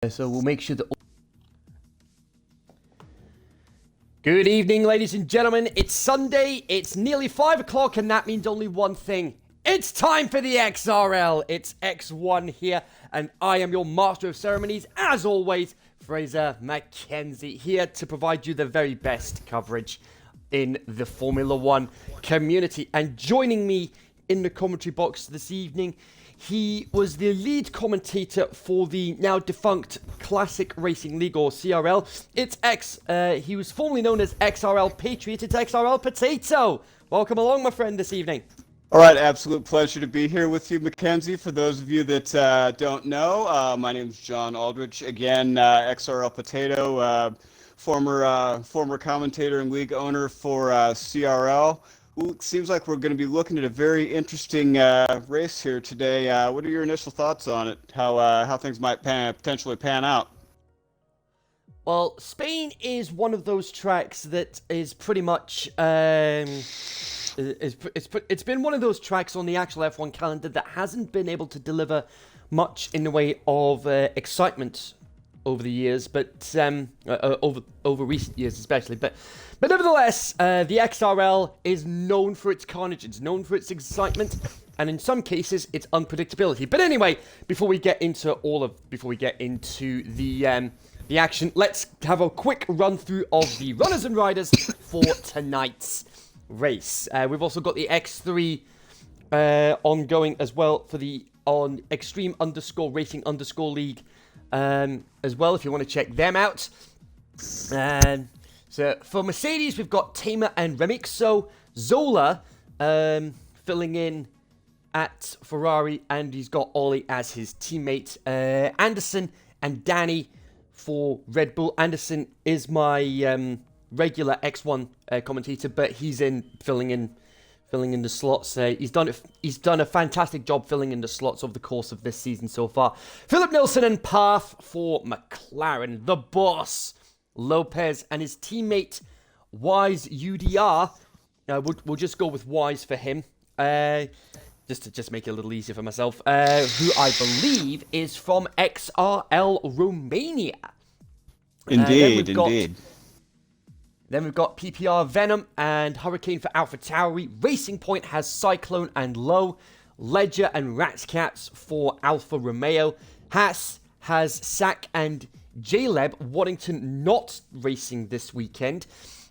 So we'll make sure that... Good evening, ladies and gentlemen. It's Sunday, it's nearly 5 o'clock, and that means only one thing. It's time for the XRL. It's X1 here, and I am your Master of Ceremonies, as always, Fraser Mackenzie, here to provide you the very best coverage in the Formula One community. And joining me in the commentary box this evening, he was the lead commentator for the now defunct Classic Racing League, or CRL. He was formerly known as XRL Patriot. It's XRL Potato. Welcome along, my friend, this evening. All right, absolute pleasure to be here with you, Mackenzie. For those of you that don't know, my name is John Aldrich. Again, XRL Potato, former commentator and league owner for CRL. Ooh, it seems like we're going to be looking at a very interesting race here today. What are your initial thoughts on it? How things might potentially pan out? Well, Spain is one of those tracks that is pretty much it's been one of those tracks on the actual F1 calendar that hasn't been able to deliver much in the way of excitement over the years, but over recent years especially. But nevertheless, the XRL is known for its carnage, it's known for its excitement, and in some cases, its unpredictability. But anyway, before we get into the action, let's have a quick run through of the runners and riders for tonight's race. We've also got the X3 ongoing as well for on Extreme_Racing_League as well, if you want to check them out. So for Mercedes, we've got Tamer and Remixo. Zola filling in at Ferrari, and he's got Ollie as his teammate. Anderson and Danny for Red Bull. Anderson is my regular X1 commentator, but he's filling in the slots. He's done a fantastic job filling in the slots over the course of this season so far. Philip Nilsson and Path for McLaren. The boss, Lopez, and his teammate Wise UDR. We'll just go with Wise for him, just to make it a little easier for myself. Who I believe is from XRL Romania. Indeed. Then we've got PPR Venom and Hurricane for AlphaTauri. Racing Point has Cyclone and Low. Ledger and Ratscats for Alfa Romeo. Haas has Sack and Jaleb. Waddington not racing this weekend.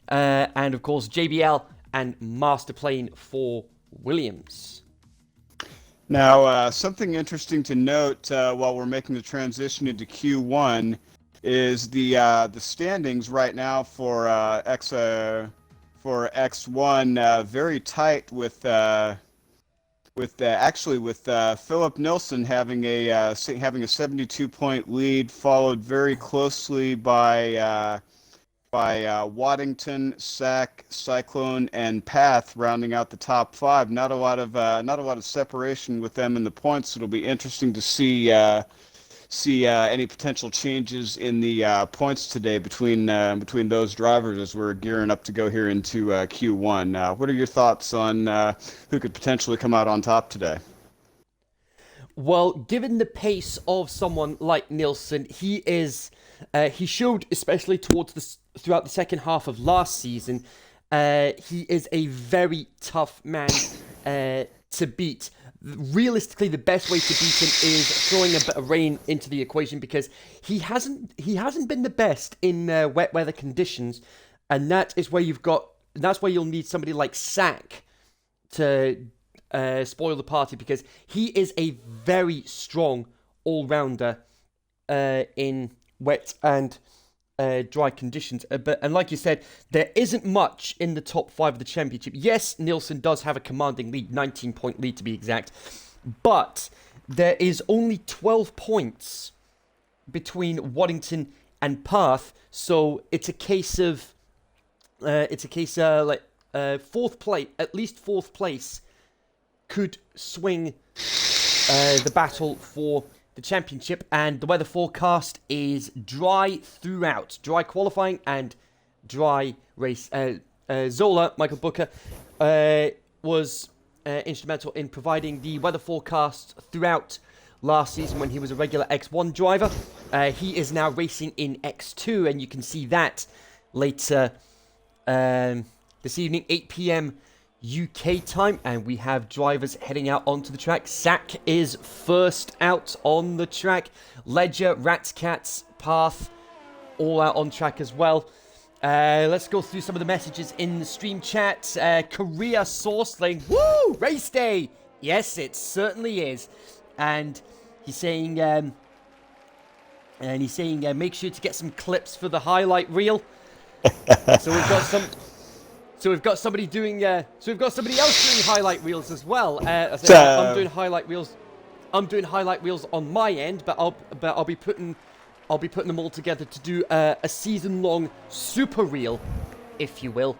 And of course JBL and Masterplane for Williams. Now, something interesting to note while we're making the transition into Q1 is the standings right now for X1 very tight with Philip Nilsson having a 72-point lead, followed very closely by Waddington, Sack, Cyclone, and Path rounding out the top five. Not a lot of separation with them in the points. It'll be interesting to see any potential changes in the points today between those drivers as we're gearing up to go here into Q1. What are your thoughts on who could potentially come out on top today? Well, given the pace of someone like Nilsson, he showed, especially throughout the second half of last season, he is a very tough man to beat. Realistically, the best way to beat him is throwing a bit of rain into the equation, because he hasn't been the best in wet weather conditions, and that's where you'll need somebody like Sack to spoil the party, because he is a very strong all-rounder in wet and dry conditions. And like you said, there isn't much in the top five of the championship. Yes, Nilsson does have a commanding lead, 19-point lead to be exact, but there is only 12 points between Waddington and Path, so it's a case of fourth place, at least fourth place could swing the battle for the championship. And the weather forecast is dry throughout. Dry qualifying and dry race. Zola, Michael Booker, was instrumental in providing the weather forecast throughout last season when he was a regular X1 driver. He is now racing in X2, and you can see that later this evening, 8 p.m. UK time, and we have drivers heading out onto the track. Zach is first out on the track. Ledger, Rats, Cats, Path, all out on track as well. Let's go through some of the messages in the stream chat. Korea Sourceling, woo! Race day! Yes, it certainly is. And he's saying, make sure to get some clips for the highlight reel. So we've got somebody doing. So we've got somebody else doing highlight reels as well. I'm doing highlight reels. I'm doing highlight reels on my end, but I'll be putting them all together to do a season-long super reel, if you will.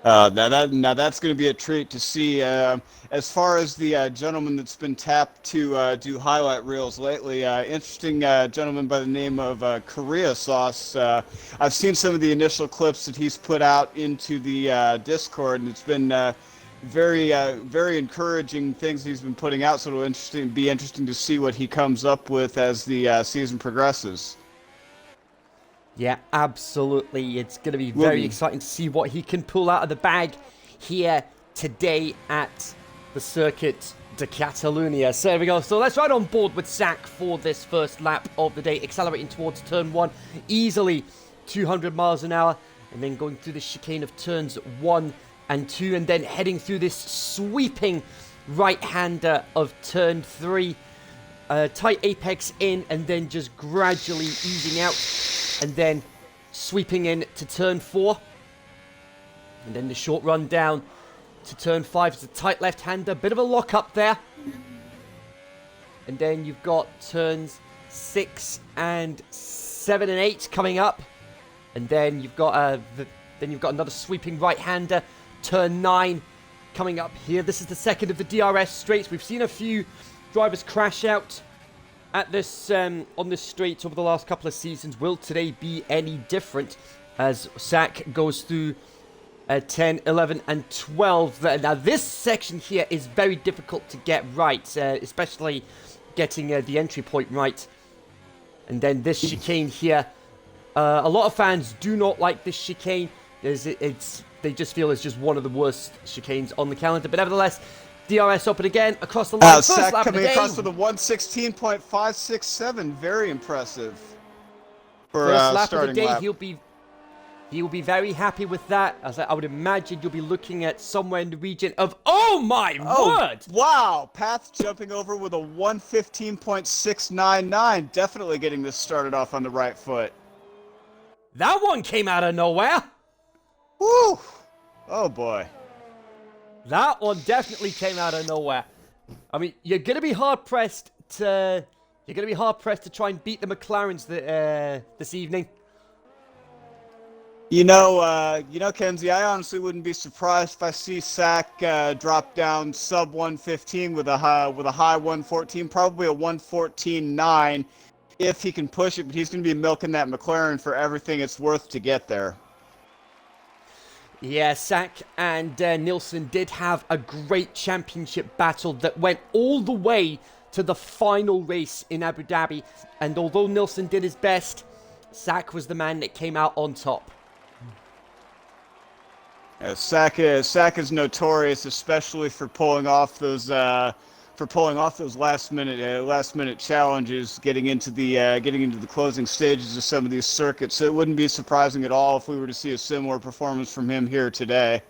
Now that's going to be a treat to see. As far as the gentleman that's been tapped to do highlight reels lately, interesting gentleman by the name of Korea Sauce. I've seen some of the initial clips that he's put out into the Discord, and it's been very encouraging things he's been putting out. So it'll be interesting to see what he comes up with as the season progresses. Yeah, absolutely. It's going to be very exciting to see what he can pull out of the bag here today at the Circuit de Catalunya. So there we go. So let's ride on board with Zach for this first lap of the day, accelerating towards turn 1, easily 200 miles an hour, and then going through the chicane of turns 1 and 2, and then heading through this sweeping right-hander of turn 3. Tight apex in, and then just gradually easing out, and then sweeping in to turn 4, and then the short run down to turn 5. It's a tight left-hander, bit of a lock up there, and then you've got turns 6 and 7 and 8 coming up, and then you've got another sweeping right-hander, turn 9 coming up here. This is the second of the DRS straights. We've seen a few drivers crash out at this on this straight over the last couple of seasons. Will today be any different as Zach goes through 10, 11, and 12? Now this section here is very difficult to get right, especially getting the entry point right. And then this chicane here, a lot of fans do not like this chicane. They just feel it's just one of the worst chicanes on the calendar, but nevertheless, DRS open again across the line. First lap coming of the day. across with a 1:16.567. Very impressive. For first lap starting of the day, lap. he'll be very happy with that. As I would imagine, you'll be looking at somewhere in the region of word! Wow! Path jumping over with a 1:15.699. Definitely getting this started off on the right foot. That one came out of nowhere. Woo! Oh boy. That one definitely came out of nowhere. I mean, you're gonna be hard pressed to try and beat the McLarens this evening. You know, Kenzie, I honestly wouldn't be surprised if I see Zach drop down sub 115 with a high 114, probably a 114.9 if he can push it. But he's going to be milking that McLaren for everything it's worth to get there. Yeah, Zach and Nilsson did have a great championship battle that went all the way to the final race in Abu Dhabi. And although Nilsson did his best, Zach was the man that came out on top. Zach is notorious, especially for pulling off those last minute challenges, getting into the closing stages of some of these circuits. So it wouldn't be surprising at all if we were to see a similar performance from him here today.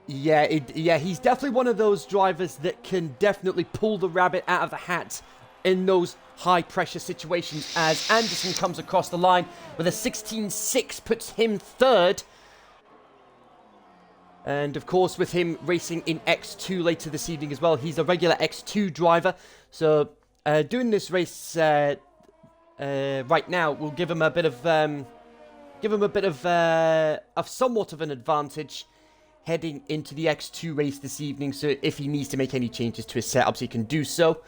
Yeah, he's definitely one of those drivers that can definitely pull the rabbit out of the hat in those high pressure situations, as Anderson comes across the line with a 16.6, puts him third. And of course, with him racing in X2 later this evening as well, he's a regular X2 driver. So doing this race right now will give him a bit of somewhat of an advantage heading into the X2 race this evening. So if he needs to make any changes to his setups, he can do so.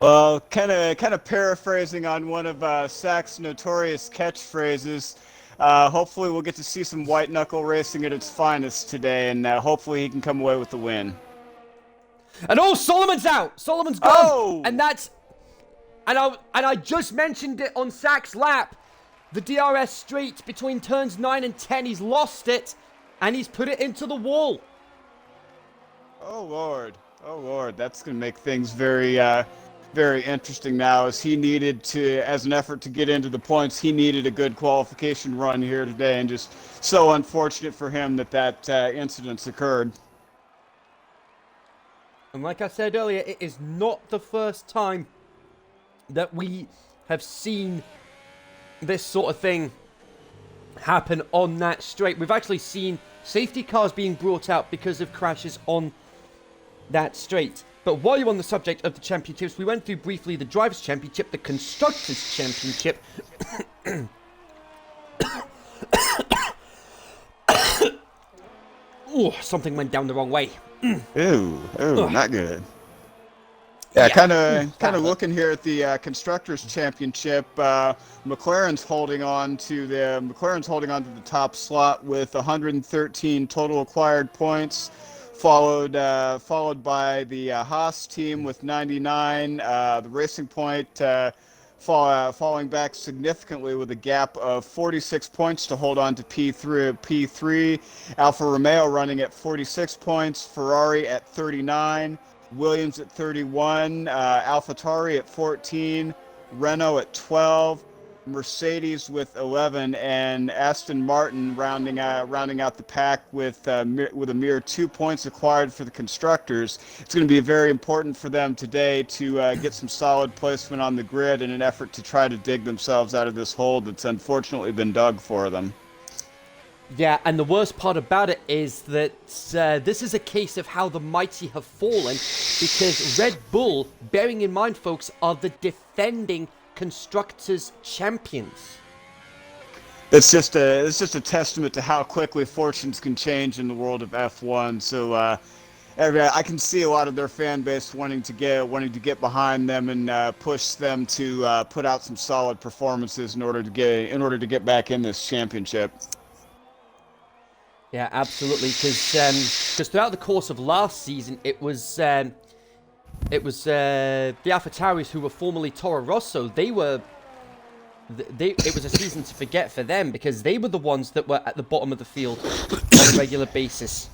Well, kind of paraphrasing on one of Zach's notorious catchphrases. Hopefully we'll get to see some white knuckle racing at its finest today, and hopefully he can come away with the win. And oh, Solomon's out. Solomon's gone. Oh! And that's... And I just mentioned it on Sack's lap. The DRS straight between turns 9 and 10. He's lost it. And he's put it into the wall. Oh, Lord. Oh, Lord. That's going to make things very, very interesting now, as he needed to, as an effort to get into the points, he needed a good qualification run here today, and just so unfortunate for him that incident occurred. And like I said earlier, it is not the first time that we have seen this sort of thing happen on that straight. We've actually seen safety cars being brought out because of crashes on that straight. But while you're on the subject of the championships, we went through briefly the Drivers' Championship, the Constructors' Championship. Oh, something went down the wrong way. Ooh, not good. Yeah, kind of looking here at the Constructors' Championship. McLaren's holding on to the top slot with 113 total acquired points, followed by the Haas team with 99. The Racing Point falling back significantly with a gap of 46 points to hold on to P3. Alfa Romeo running at 46 points. Ferrari at 39. Williams at 31, AlphaTauri at 14, Renault at 12, Mercedes with 11, and Aston Martin rounding out the pack with a mere 2 points acquired for the constructors. It's going to be very important for them today to get some solid placement on the grid in an effort to try to dig themselves out of this hole that's unfortunately been dug for them. Yeah, and the worst part about it is that this is a case of how the mighty have fallen, because Red Bull, bearing in mind, folks, are the defending Constructors' champions. It's just a testament to how quickly fortunes can change in the world of F1. So I can see a lot of their fan base wanting to get behind them and push them to put out some solid performances in order to get back in this championship. Yeah, absolutely. Because throughout the course of last season, it was the AlphaTauris who were formerly Toro Rosso. It was a season to forget for them, because they were the ones that were at the bottom of the field on a regular basis.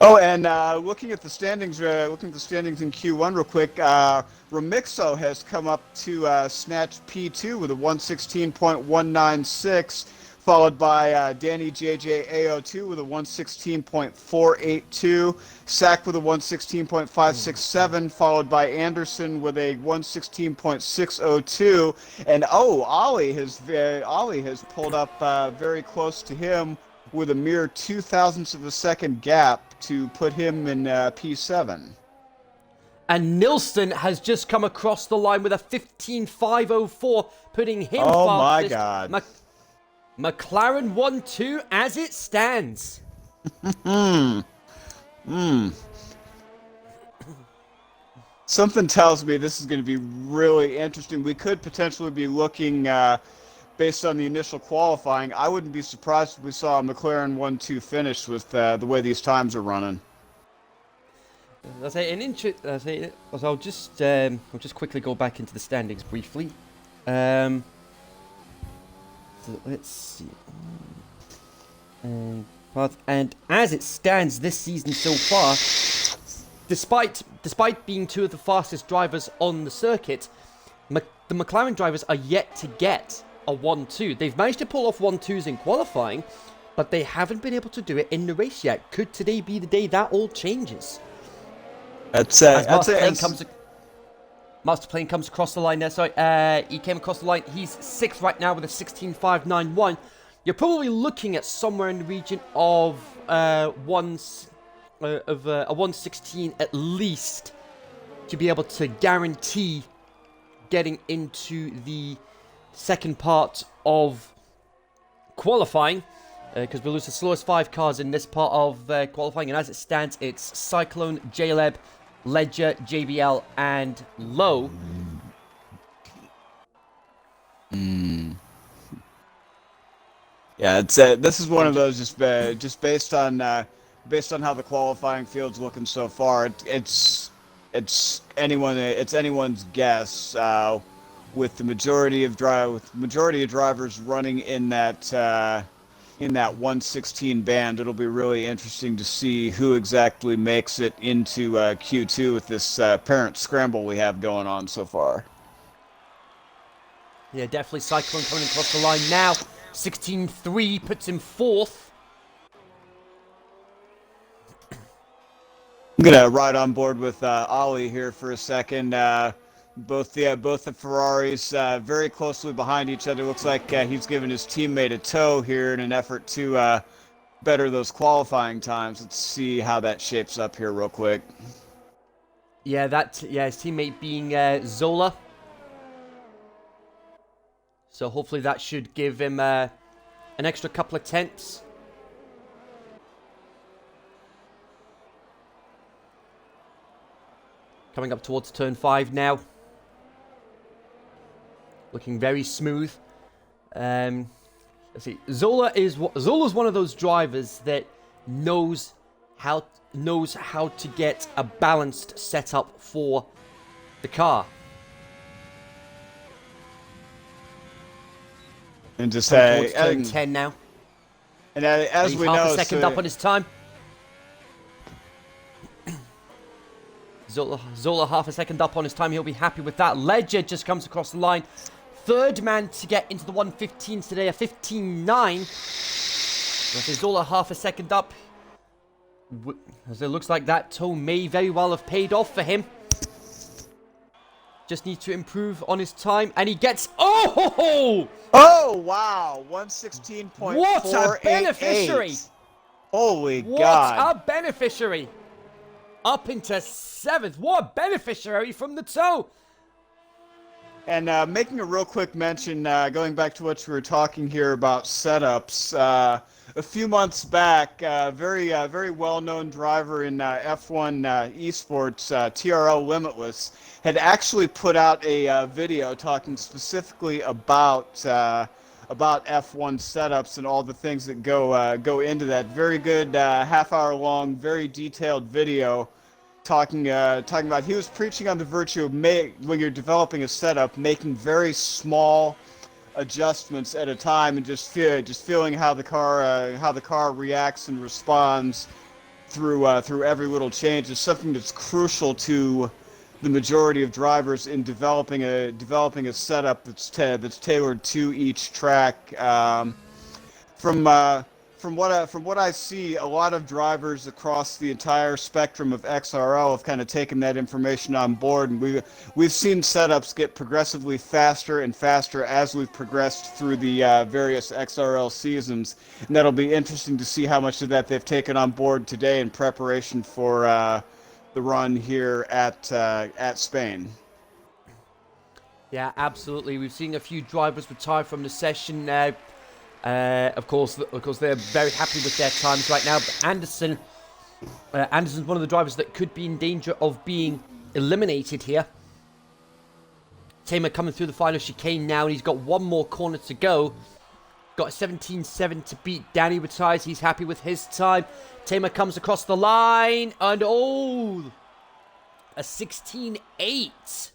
Oh, and looking at the standings in Q1 real quick, Remixo has come up to snatch P2 with a 116.196. Followed by Danny JJ AO2 with a 116.482, Sack with a 116.567, followed by Anderson with a 116.602, and Ollie has pulled up very close to him with a mere 0.02 of a second gap to put him in P7. And Nilsson has just come across the line with a 15.504, putting him fastest. Oh my God. McLaren 1-2 as it stands. Something tells me this is going to be really interesting. We could potentially be looking, based on the initial qualifying, I wouldn't be surprised if we saw a McLaren 1-2 finish with the way these times are running. I'll just quickly go back into the standings briefly. So let's see. And as it stands this season so far, despite being two of the fastest drivers on the circuit, the McLaren drivers are yet to get a 1-2. They've managed to pull off 1-2s in qualifying, but they haven't been able to do it in the race yet. Could today be the day that all changes? Master Plane comes across the line there. Sorry, he came across the line. He's 6th right now with a 16.591. You're probably looking at somewhere in the region of a 116 at least to be able to guarantee getting into the second part of qualifying, because we lose the slowest 5 cars in this part of qualifying, and as it stands, it's Cyclone, JLeb, Ledger, JBL, and Low. Yeah, it's this is one of those just based on based on how the qualifying field's looking so far, it's anyone's guess. With the majority of drivers running in that 116 band, it'll be really interesting to see who exactly makes it into Q2 with this apparent scramble we have going on so far. Yeah, definitely Cyclone coming across the line now. 16.3 puts him fourth. I'm gonna ride on board with Ollie here for a second. Both the Ferraris very closely behind each other. Looks like he's given his teammate a tow here in an effort to better those qualifying times. Let's see how that shapes up here real quick. Yeah, his teammate being Zola. So hopefully that should give him an extra couple of tenths. Coming up towards turn 5 now. Looking very smooth. Let's see. Zola's one of those drivers that knows how to get a balanced setup for the car. And to say, turn 10 now. And as we know, half a second up on his time. Zola half a second up on his time. He'll be happy with that. Ledger just comes across the line. Third man to get into the 115s today, a 15.9. Zola half a second up. As it looks like that tow may very well have paid off for him. Just needs to improve on his time. And he gets... Oh! Oh, wow. 116.488. What a beneficiary! Holy God. What a beneficiary! Up into 7th. What a beneficiary from the tow! And making a real quick mention, going back to what you were talking here about setups, a few months back, very well-known driver in F1 esports, TRL Limitless, had actually put out a video talking specifically about F1 setups and all the things that go into that. Very good half-hour-long, very detailed video. Talking about, he was preaching on the virtue of when you're developing a setup, making very small adjustments at a time, and just feeling how the car reacts and responds through every little change is something that's crucial to the majority of drivers in developing a setup that's tailored to each track. From what I see, a lot of drivers across the entire spectrum of XRL have kind of taken that information on board, and we've seen setups get progressively faster and faster as we've progressed through the various XRL seasons, and that'll be interesting to see how much of that they've taken on board today in preparation for the run here at Spain. Yeah, absolutely. We've seen a few drivers retire from the session now. Of course, they're very happy with their times right now. But Anderson's one of the drivers that could be in danger of being eliminated here. Tamer coming through the final chicane now, and he's got one more corner to go. Got a 17.7 to beat. Danny retires. He's happy with his time. Tamer comes across the line, and a 16.8.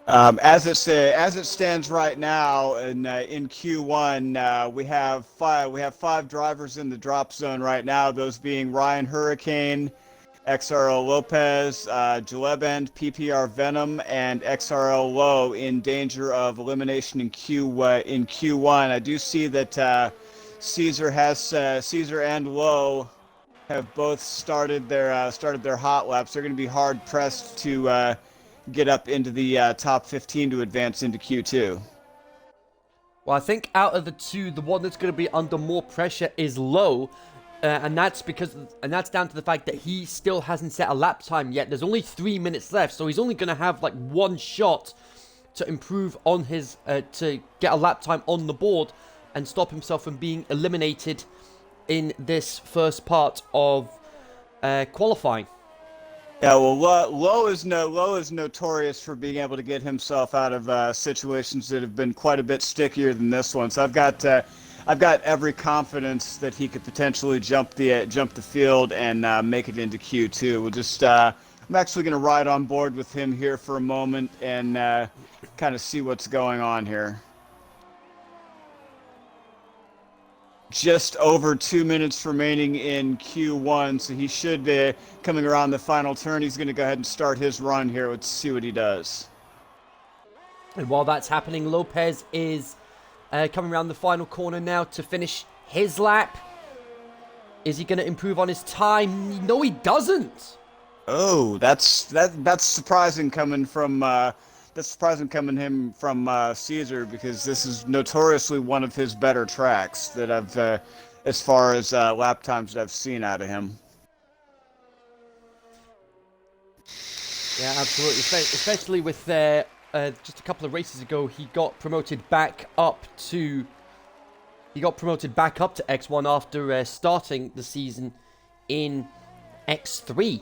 As it stands right now in Q1, we have five drivers in the drop zone right now. Those being Ryan Hurricane, XRL Lopez, Jalebend, PPR Venom, and XRL Low in danger of elimination in Q1. I do see that Caesar and Low have both started their hot laps. They're going to be hard pressed to get up into the top 15 to advance into Q2. Well, I think out of the two, the one that's going to be under more pressure is Low, and that's down to the fact that he still hasn't set a lap time yet. There's only 3 minutes left, so he's only going to have like one shot to improve on his to get a lap time on the board and stop himself from being eliminated in this first part of qualifying. Yeah, well, Lowe is notorious for being able to get himself out of situations that have been quite a bit stickier than this one. So I've got every confidence that he could potentially jump the field and make it into Q2. I'm actually going to ride on board with him here for a moment and kind of see what's going on here. Just over 2 minutes remaining in Q1, so he should be coming around the final turn. He's going to go ahead and start his run here. Let's see what he does. And while that's happening, Lopez is coming around the final corner now to finish his lap. Is he going to improve on his time? No, he doesn't. Oh, that's surprising coming from him from Caesar, because this is notoriously one of his better tracks that I've as far as lap times that I've seen out of him. Yeah, absolutely. Especially with just a couple of races ago, he got promoted back up to X1 after starting the season in X3.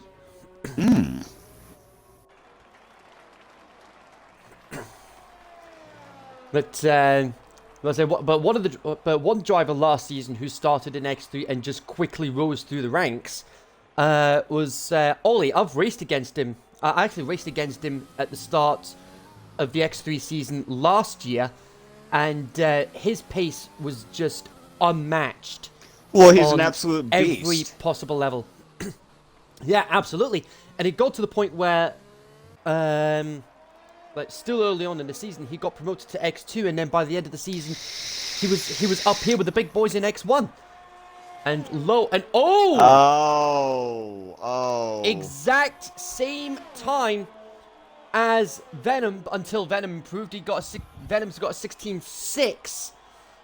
But one driver last season who started in X3 and just quickly rose through the ranks was Ollie. I've raced against him. I actually raced against him at the start of the X3 season last year, and his pace was just unmatched. Well, he's an absolute beast. Every possible level. Yeah, absolutely. And it got to the point where, still early on in the season, he got promoted to X2, and then by the end of the season, he was up here with the big boys in X1. And exact same time as Venom, until Venom improved. Venom's got a 16.6,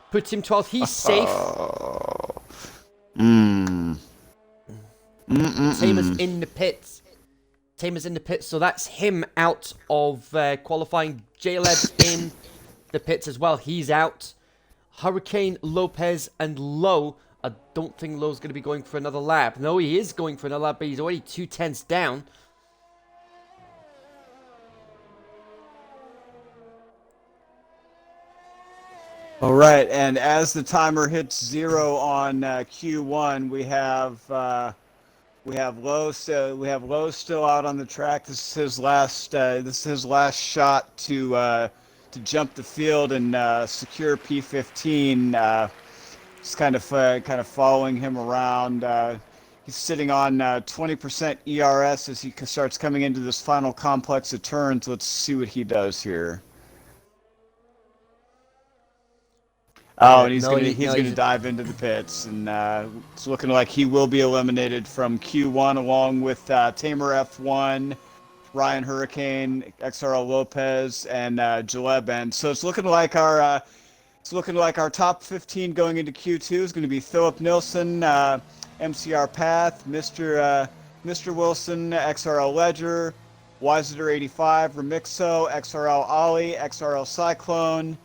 puts him 12th. He's safe. Tamer's in the pits. So that's him out of qualifying. J-Leb in the pits as well. He's out. Hurricane, Lopez, and Lowe. I don't think Lowe's going to be going for another lap. No, he is going for another lap, but he's already 2/10 down. All right, and as the timer hits 0 on Q1, we have Lowe still out on the track. This is his last shot to jump the field and secure P15. Just kind of following him around. He's sitting on 20% ERS as he starts coming into this final complex of turns. Let's see what he does here. Oh, and he's gonna dive into the pits, and it's looking like he will be eliminated from Q1 along with Tamer F1, Ryan Hurricane, XRL Lopez, and Jaleb. And so it's looking like our top 15 going into Q2 is going to be Philip Nilsson, MCR Path, Mr. Wilson, XRL Ledger, Wiseter 85, Remixo, XRL Ollie, XRL Cyclone,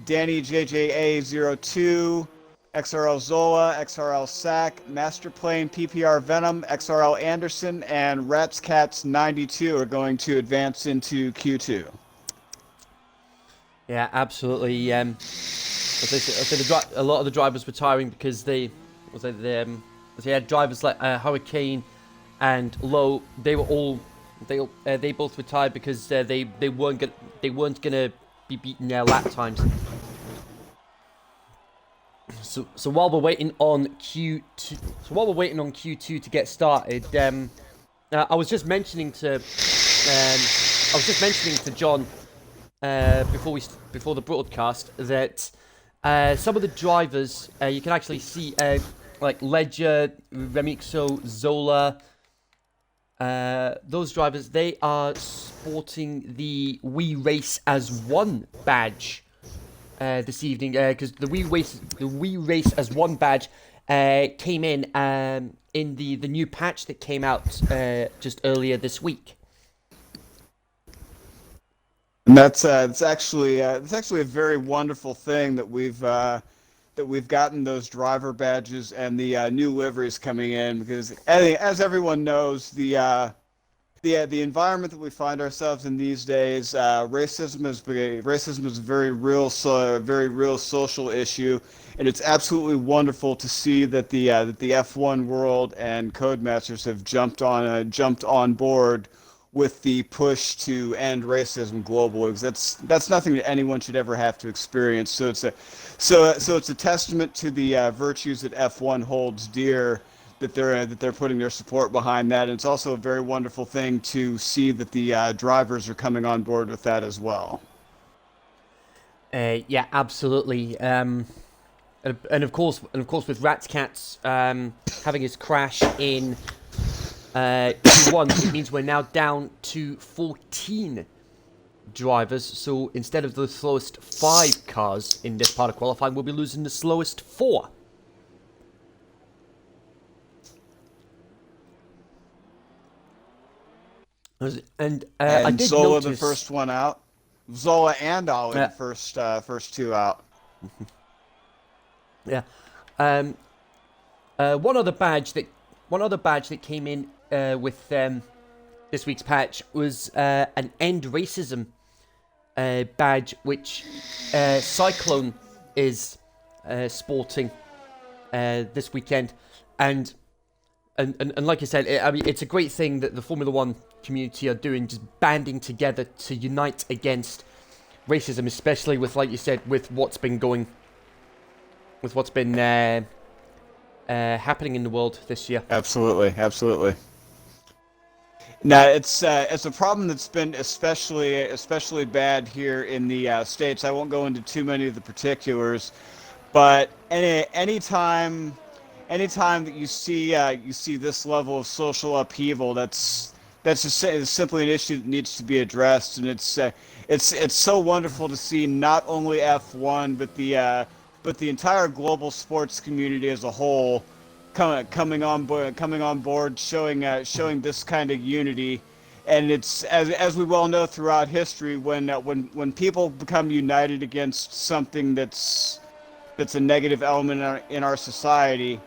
Danny JJA02, XRL Zola, XRL Sack, Masterplane PPR Venom, XRL Anderson, and Rats Cats 92 are going to advance into Q2. Yeah, absolutely. A lot of the drivers were tiring because they had drivers like Hurricane and Lowe. They both retired because they weren't gonna be beating their lap times. So while we're waiting on Q2 to get started, I was just mentioning to John before the broadcast that some of the drivers you can actually see like Ledger, Remixo, Zola. Those drivers, they are sporting the We Race as One badge this evening, because the We Race as One badge came in the new patch that came out just earlier this week. And that's actually a very wonderful thing that we've gotten those driver badges and the new liveries coming in, because as everyone knows, the the environment that we find ourselves in these days, racism is a very real social issue, and it's absolutely wonderful to see that the F1 world and Codemasters have jumped on board with the push to end racism globally. Because that's nothing that anyone should ever have to experience. So it's a testament to the virtues that F1 holds dear, that they're putting their support behind that. And it's also a very wonderful thing to see that the drivers are coming on board with that as well. Yeah, absolutely. And of course, with Ratcats having his crash in Q1, it means we're now down to 14 drivers. So instead of the slowest 5 cars in this part of qualifying, we'll be losing the slowest 4. And I did Zola notice the first one out. Zola and Ollie the first two out. Yeah. One other badge that came in with this week's patch was an End Racism badge, which Cyclone is sporting this weekend, and like I said, I mean, it's a great thing that the Formula One community are doing, just banding together to unite against racism, especially with, like you said, with what's been happening in the world this year. Absolutely. Now it's a problem that's been especially bad here in the States. I won't go into too many of the particulars, but anytime that you see this level of social upheaval, that's just simply an issue that needs to be addressed. And it's so wonderful to see not only F1 but the entire global sports community as a whole coming on board, showing this kind of unity. And it's as we well know throughout history, when people become united against something that's a negative element in our society,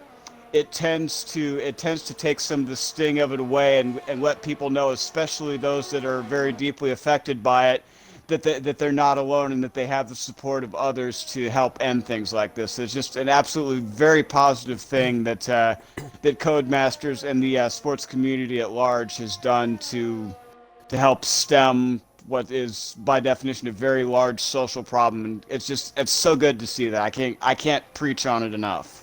it tends to take some of the sting of it away and let people know, especially those that are very deeply affected by it, that they're not alone and that they have the support of others to help end things like this. It's just an absolutely very positive thing that Codemasters and the sports community at large has done to help stem what is by definition a very large social problem. And it's so good to see that. I can't preach on it enough.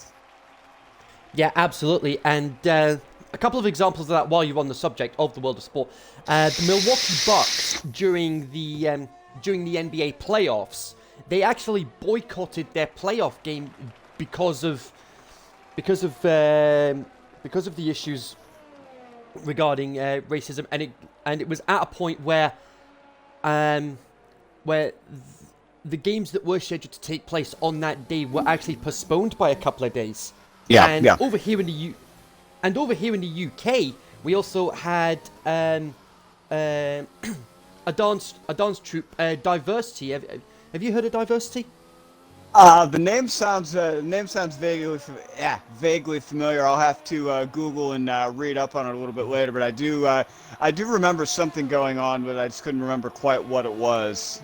Yeah, absolutely. And a couple of examples of that while you're on the subject of the world of sport. The Milwaukee Bucks during the NBA playoffs, they actually boycotted their playoff game because of the issues regarding racism, and it was at a point where the games that were scheduled to take place on that day were actually postponed by a couple of days. Over here in the UK, we also had a dance troupe, Diversity. Have you heard of Diversity? The name sounds vaguely familiar. I'll have to Google and read up on it a little bit later. But I do remember something going on, but I just couldn't remember quite what it was.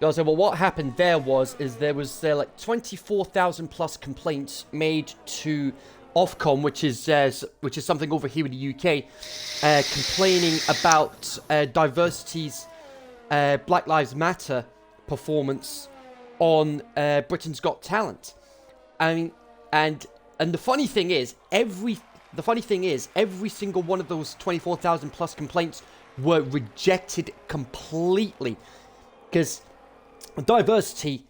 So, well, what happened there was there was like 24,000 plus complaints made to Ofcom, which is something over here in the UK, complaining about Diversity's Black Lives Matter performance on Britain's Got Talent. I mean, and the funny thing is, every single one of those 24,000 plus complaints were rejected completely, because Diversity,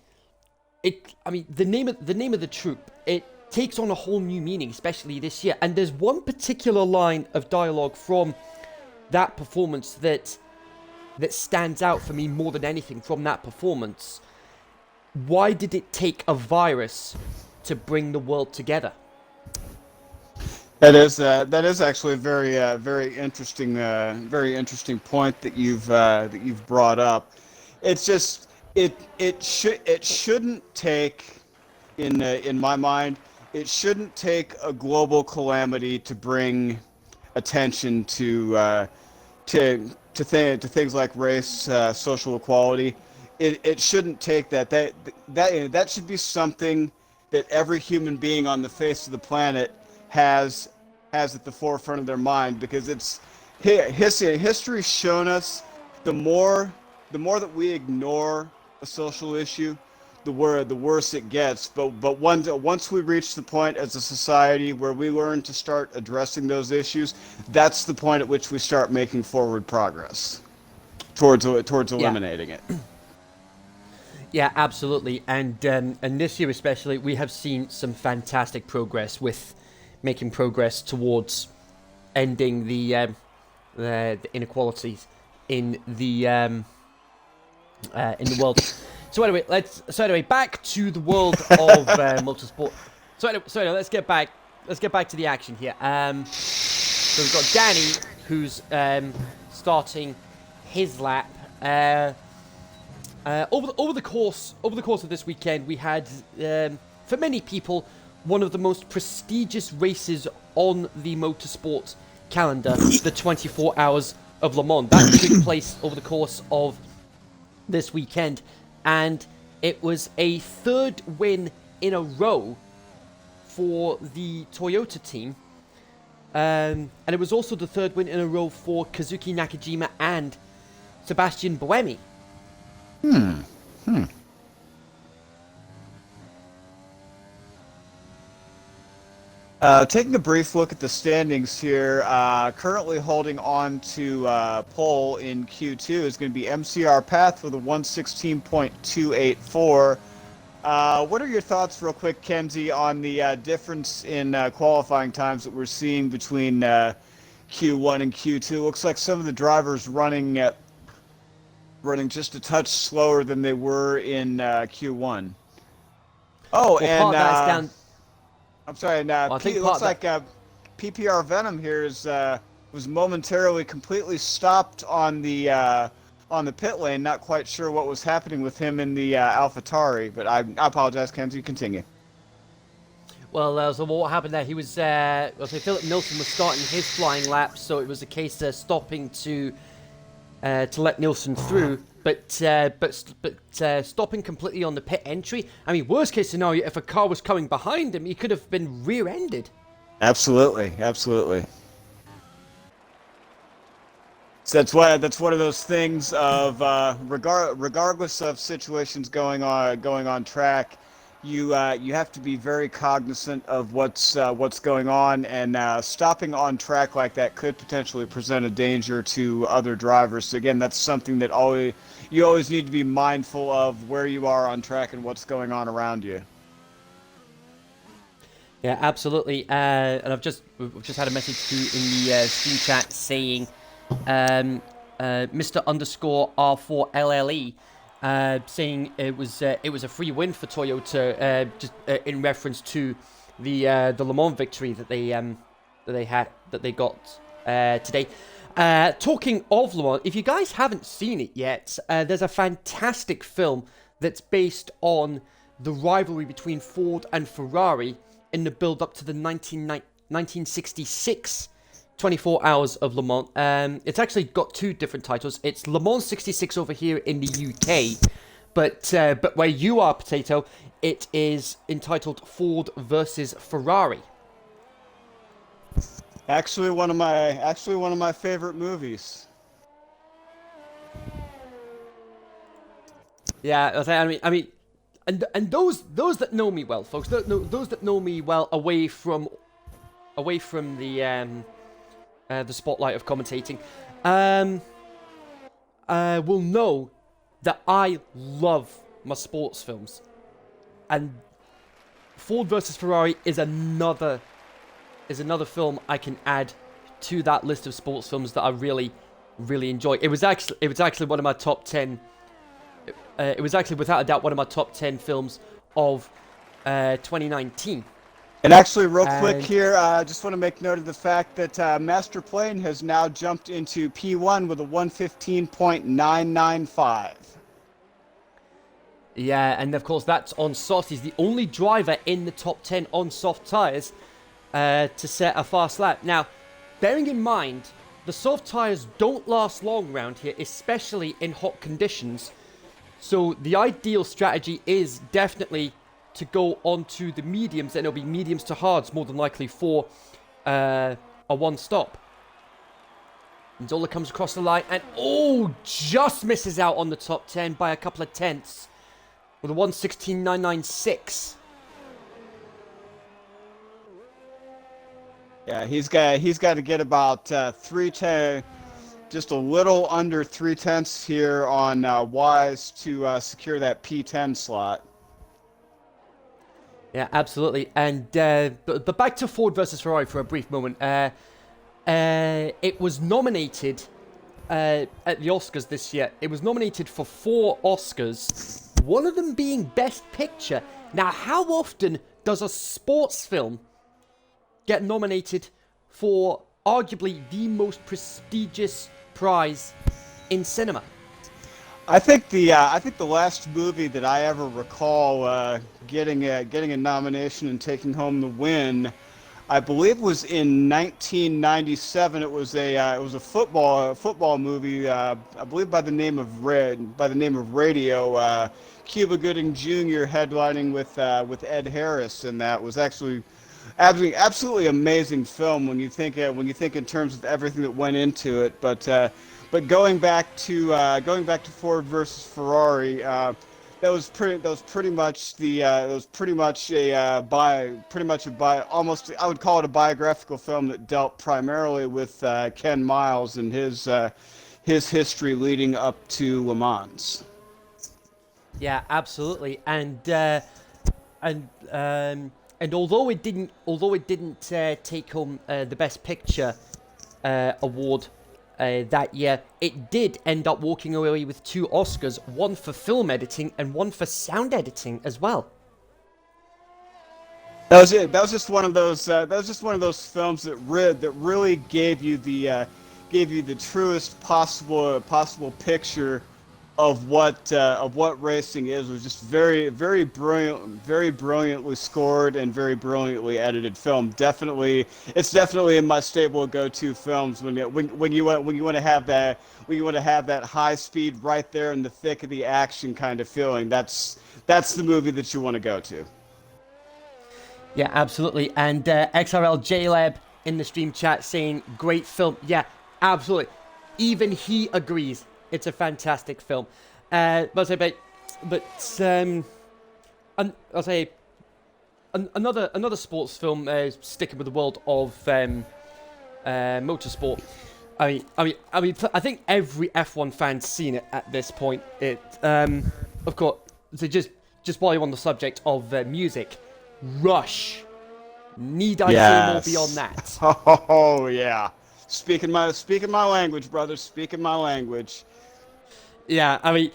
the name of the troupe, it takes on a whole new meaning, especially this year. And there's one particular line of dialogue from that performance that stands out for me more than anything from that performance. Why did it take a virus to bring the world together? That is actually a very interesting point that you've brought up. It's just it shouldn't take, in my mind, it shouldn't take a global calamity to bring attention to to things like race, social equality. It shouldn't take that. That should be something that every human being on the face of the planet has at the forefront of their mind, because history's shown us the more that we ignore a social issue, the worse it gets. But once we reach the point as a society where we learn to start addressing those issues, that's the point at which we start making forward progress towards eliminating it. Yeah, absolutely. And this year especially, we have seen some fantastic progress with making progress towards ending the inequalities in the world. So anyway, back to the world of motorsport. So anyway, let's get back to the action here. So we've got Danny, who's starting his lap. Over the course of this weekend, we had, for many people, one of the most prestigious races on the motorsport calendar, the 24 Hours of Le Mans. That took place over the course of this weekend, and it was a third win in a row for the Toyota team, and it was also the third win in a row for Kazuki Nakajima and Sebastian Buemi. Taking a brief look at the standings here, currently holding on to pole in Q2 is going to be MCR Path with a 116.284. What are your thoughts, real quick, Kenzie, on the difference in qualifying times that we're seeing between Q1 and Q2? Looks like some of the drivers running just a touch slower than they were in Q1. Oh, well, and down. I'm sorry, and it looks like PPR Venom here was momentarily completely stopped on the pit lane. Not quite sure what was happening with him in the AlphaTauri, but I apologize, Kenzie. Continue. Well, so what happened there? He was, Philip Nilsson was starting his flying lap, so it was a case of stopping to let Nilsson through, but stopping completely on the pit entry. I mean, worst case scenario, if a car was coming behind him, he could have been rear-ended. Absolutely. So that's one of those things of regardless of situations going on track, you have to be very cognizant of what's going on, and stopping on track like that could potentially present a danger to other drivers. So again, that's something that you always need to be mindful of, where you are on track and what's going on around you. Yeah, absolutely. And we've just had a message through in the Steam chat saying, Mr. underscore R4 LLE, saying it was a free win for Toyota, just in reference to the Le Mans victory that they got today. Talking of Le Mans, if you guys haven't seen it yet, there's a fantastic film that's based on the rivalry between Ford and Ferrari in the build-up to the 1966 24 Hours of Le Mans. It's actually got two different titles. It's Le Mans 66 over here in the UK, but where you are, Potato, it is entitled Ford versus Ferrari. Actually, one of my favorite movies. Yeah, I mean, and those that know me well, folks, those that know me well away from the spotlight of commentating, will know that I love my sports films, and Ford versus Ferrari is another film I can add to that list of sports films that I really enjoy. It was actually one of my top 10. It was actually, without a doubt, one of my top 10 films of 2019. And actually, real quick here, I just want to make note of the fact that Master Plane has now jumped into P1 with a 115.995. Yeah, and of course that's on soft. He's the only driver in the top 10 on soft tyres to set a fast lap. Now, bearing in mind the soft tires don't last long around here, especially in hot conditions. So the ideal strategy is definitely to go onto the mediums, and it'll be mediums to hards more than likely for a one stop. And Zola comes across the line and just misses out on the top 10 by a couple of tenths with a 1:16.996. Yeah, he's got to get about 3:10, just a little under 3/10 here on Wise to secure that P10 slot. Yeah, absolutely. And but back to Ford versus Ferrari for a brief moment. It was nominated at the Oscars this year. It was nominated for 4 Oscars, one of them being Best Picture. Now, how often does a sports film get nominated for arguably the most prestigious prize in cinema? I think the last movie that I ever recall getting a nomination and taking home the win, I believe, was in 1997. It was a football movie, I believe by the name of Radio. Cuba Gooding Jr. headlining with Ed Harris, and that was actually absolutely amazing film when you think in terms of everything that went into it. But going back to Ford versus Ferrari, that was pretty much almost, I would call it a biographical film that dealt primarily with Ken Miles and his history leading up to Le Mans. Yeah, absolutely. And although it didn't take home the Best Picture award that year, it did end up walking away with 2 Oscars, one for film editing and one for sound editing as well. That was it. That was just one of those. That was just one of those films that really gave you the truest possible picture of what racing is. It was just very brilliantly scored and very brilliantly edited film. It's definitely in my stable of go-to films when you want to have that high speed right there in the thick of the action kind of feeling. That's the movie that you want to go to. Yeah, absolutely. And XRL JLab in the stream chat saying great film. Yeah, absolutely. Even he agrees. It's a fantastic film. I'll say another sports film sticking with the world of motorsport. I think every F1 fan's seen it at this point. Of course. So just while you're on the subject of music, Rush. Need I say more beyond that? Oh yeah. Speaking my language, brother. Speaking my language. Yeah, I mean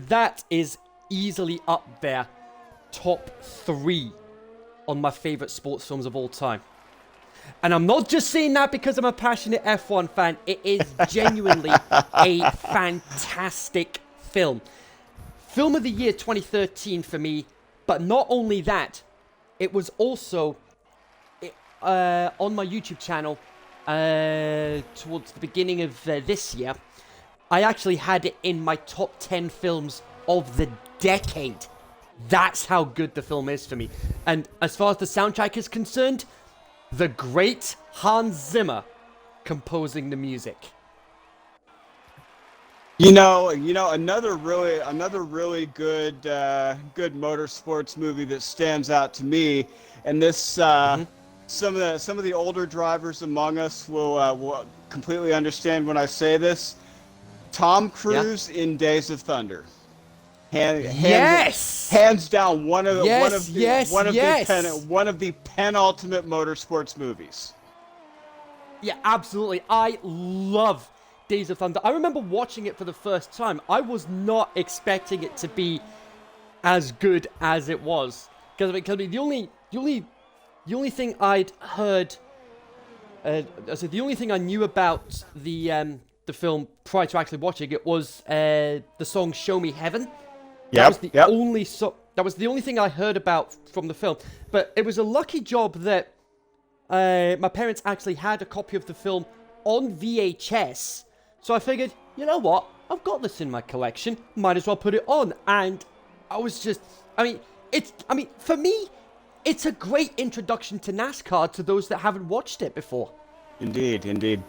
that is easily up there, top 3 on my favorite sports films of all time. And I'm not just saying that because I'm a passionate F1 fan. It is genuinely a fantastic film. Film of the year 2013 for me. But not only that, it was also on my YouTube channel towards the beginning of this year. I actually had it in my top 10 films of the decade. That's how good the film is for me. And as far as the soundtrack is concerned, the great Hans Zimmer composing the music. You know, another really good motorsports movie that stands out to me, and this some of the older drivers among us will completely understand when I say this. Tom Cruise in Days of Thunder. Hands down, one of the penultimate motorsports movies. Yeah, absolutely. I love Days of Thunder. I remember watching it for the first time. I was not expecting it to be as good as it was, because the only thing I'd heard, the only thing I knew about the film prior to actually watching it was the song "Show Me Heaven." That was the only thing I heard about from the film. But it was a lucky job that my parents actually had a copy of the film on VHS. So I figured, you know what? I've got this in my collection. Might as well put it on. And I was just, for me, it's a great introduction to NASCAR to those that haven't watched it before. Indeed, indeed.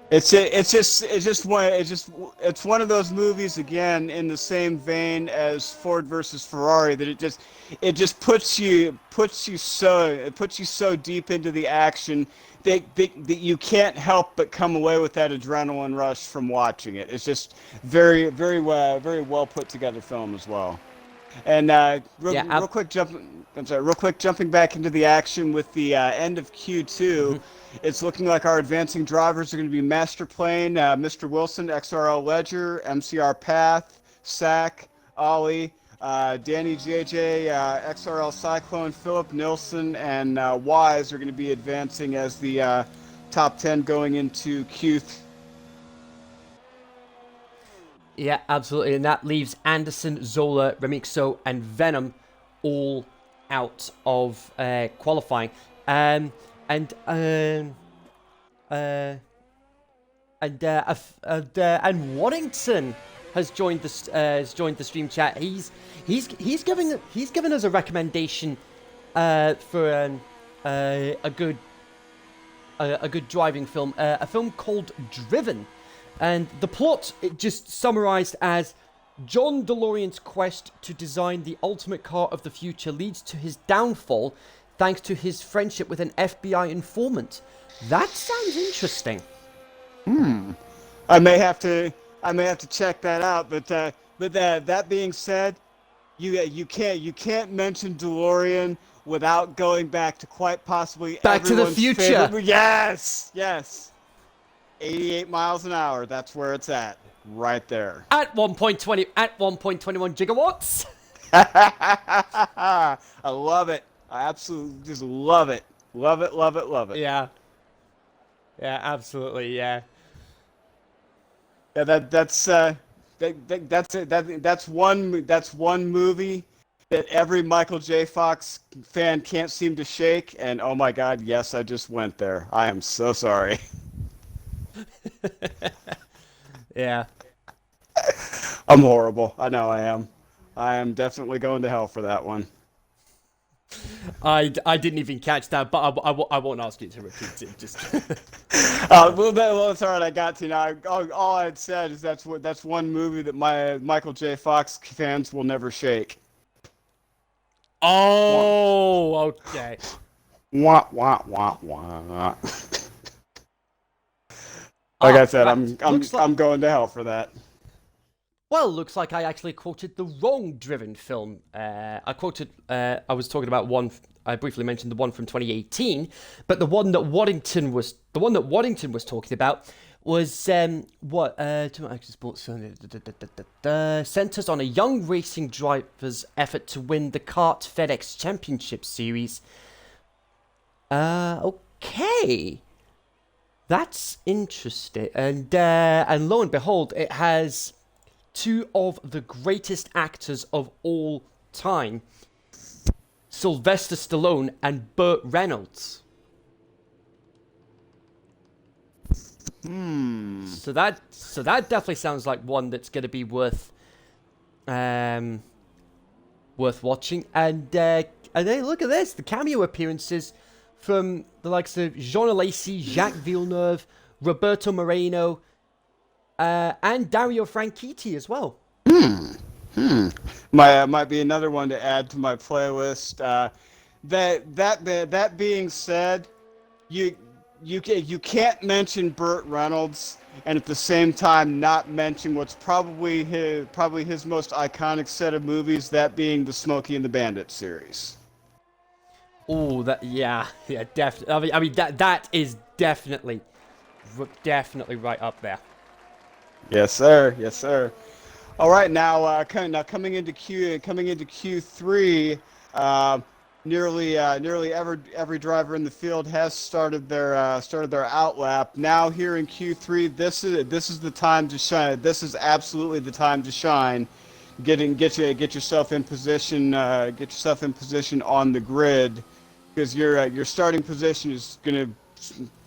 It's one of those movies, again, in the same vein as Ford versus Ferrari, that it just puts you so deep into the action that you can't help but come away with that adrenaline rush from watching it. It's just very well put together film as well. And real quick jumping back into the action with the end of Q2. It's looking like our advancing drivers are going to be Master Plane, Mr. Wilson, XRL Ledger, MCR Path, Sack, Ollie, Danny JJ, XRL Cyclone, Philip Nilsson, and Wise are going to be advancing as the top 10 going into Q3. Yeah, absolutely. And that leaves Anderson, Zola, Remixo, and Venom all out of qualifying. And Waddington has joined the stream chat. He's given us a recommendation for a good driving film, a film called Driven. And the plot, it just summarized as John DeLorean's quest to design the ultimate car of the future leads to his downfall thanks to his friendship with an FBI informant. That sounds interesting. I may have to check that out, but that being said, you can't mention DeLorean without going back to quite possibly Back to the Future. Favorite. Yes. 88 miles an hour. That's where it's at. Right there. At 1.21 gigawatts. I love it. I absolutely just love it. Love it. Yeah. Yeah, absolutely. Yeah. Yeah, that's it. That's one movie that every Michael J. Fox fan can't seem to shake. And oh my God, yes, I just went there. I am so sorry. Yeah. I'm horrible. I know I am. I am definitely going to hell for that one. I didn't even catch that, but I won't ask you to repeat it. Just. Well, it's all right. I got to now. All I had said is that's one movie that my Michael J. Fox fans will never shake. Oh, okay. Wah wah wah wah. Like I said, I'm going to hell for that. Well, looks like I actually quoted the wrong Driven film. I was talking about one. I briefly mentioned the one from 2018, but the one that Waddington was talking about was centers on a young racing driver's effort to win the Kart FedEx Championship Series. Okay. That's interesting, and lo and behold, it has two of the greatest actors of all time, Sylvester Stallone and Burt Reynolds. So that definitely sounds like one that's going to be worth watching. And hey, look at this, the cameo appearances from the likes of Jean Alesi, Jacques Villeneuve, Roberto Moreno, and Dario Franchitti as well. Might be another one to add to my playlist. That being said, you can't mention Burt Reynolds and at the same time not mention what's probably his most iconic set of movies, that being the Smokey and the Bandit series. Oh, definitely. I mean that is definitely right up there. Yes, sir. All right, now coming into Q3, nearly every driver in the field has started their outlap. Now here in Q3, this is the time to shine. This is absolutely the time to shine. Get yourself in position. Get yourself in position on the grid, because your starting position is going to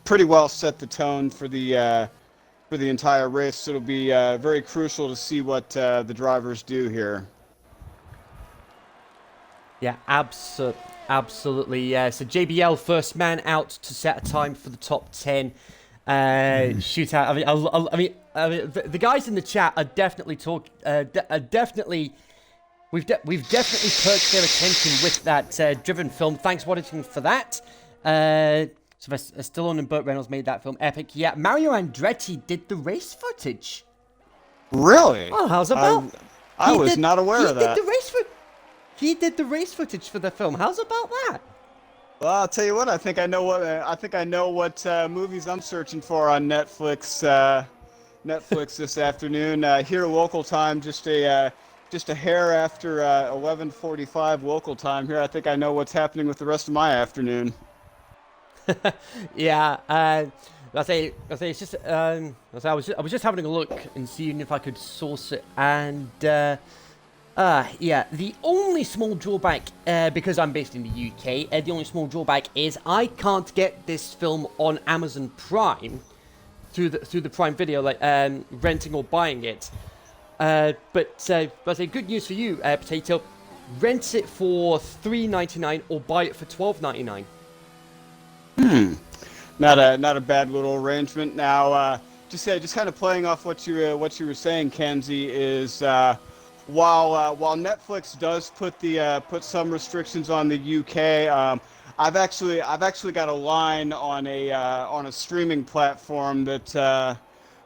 pretty well set the tone for the entire race. So it'll be very crucial to see what the drivers do here. Yeah, absolutely. Yeah. So JBL, first man out to set a time for the top 10 shootout. I mean, the guys in the chat are definitely definitely. We've definitely perked their attention with that Driven film. Thanks, Waddington, for that. Sylvester Stallone and Burt Reynolds made that film epic. Yeah, Mario Andretti did the race footage. Really? Oh, how's about? I was not aware of that. He did the race footage for the film. How's about that? Well, I'll tell you what. I think I know what movies I'm searching for on Netflix. Netflix this afternoon. Here local time, just a hair after 11:45 local time. Here, I think I know what's happening with the rest of my afternoon. Yeah. I say it's just. I was just having a look and seeing if I could source it, and yeah. The only small drawback, because I'm based in the UK, the only small drawback is I can't get this film on Amazon Prime through the Prime Video, like renting or buying it. But I say good news for you, Potato. Rent it for $3.99 or buy it for $12.99. Not a bad little arrangement. Now, just kind of playing off what you were saying, Kenzie, is while Netflix does put some restrictions on the UK, I've actually got a line on a streaming platform that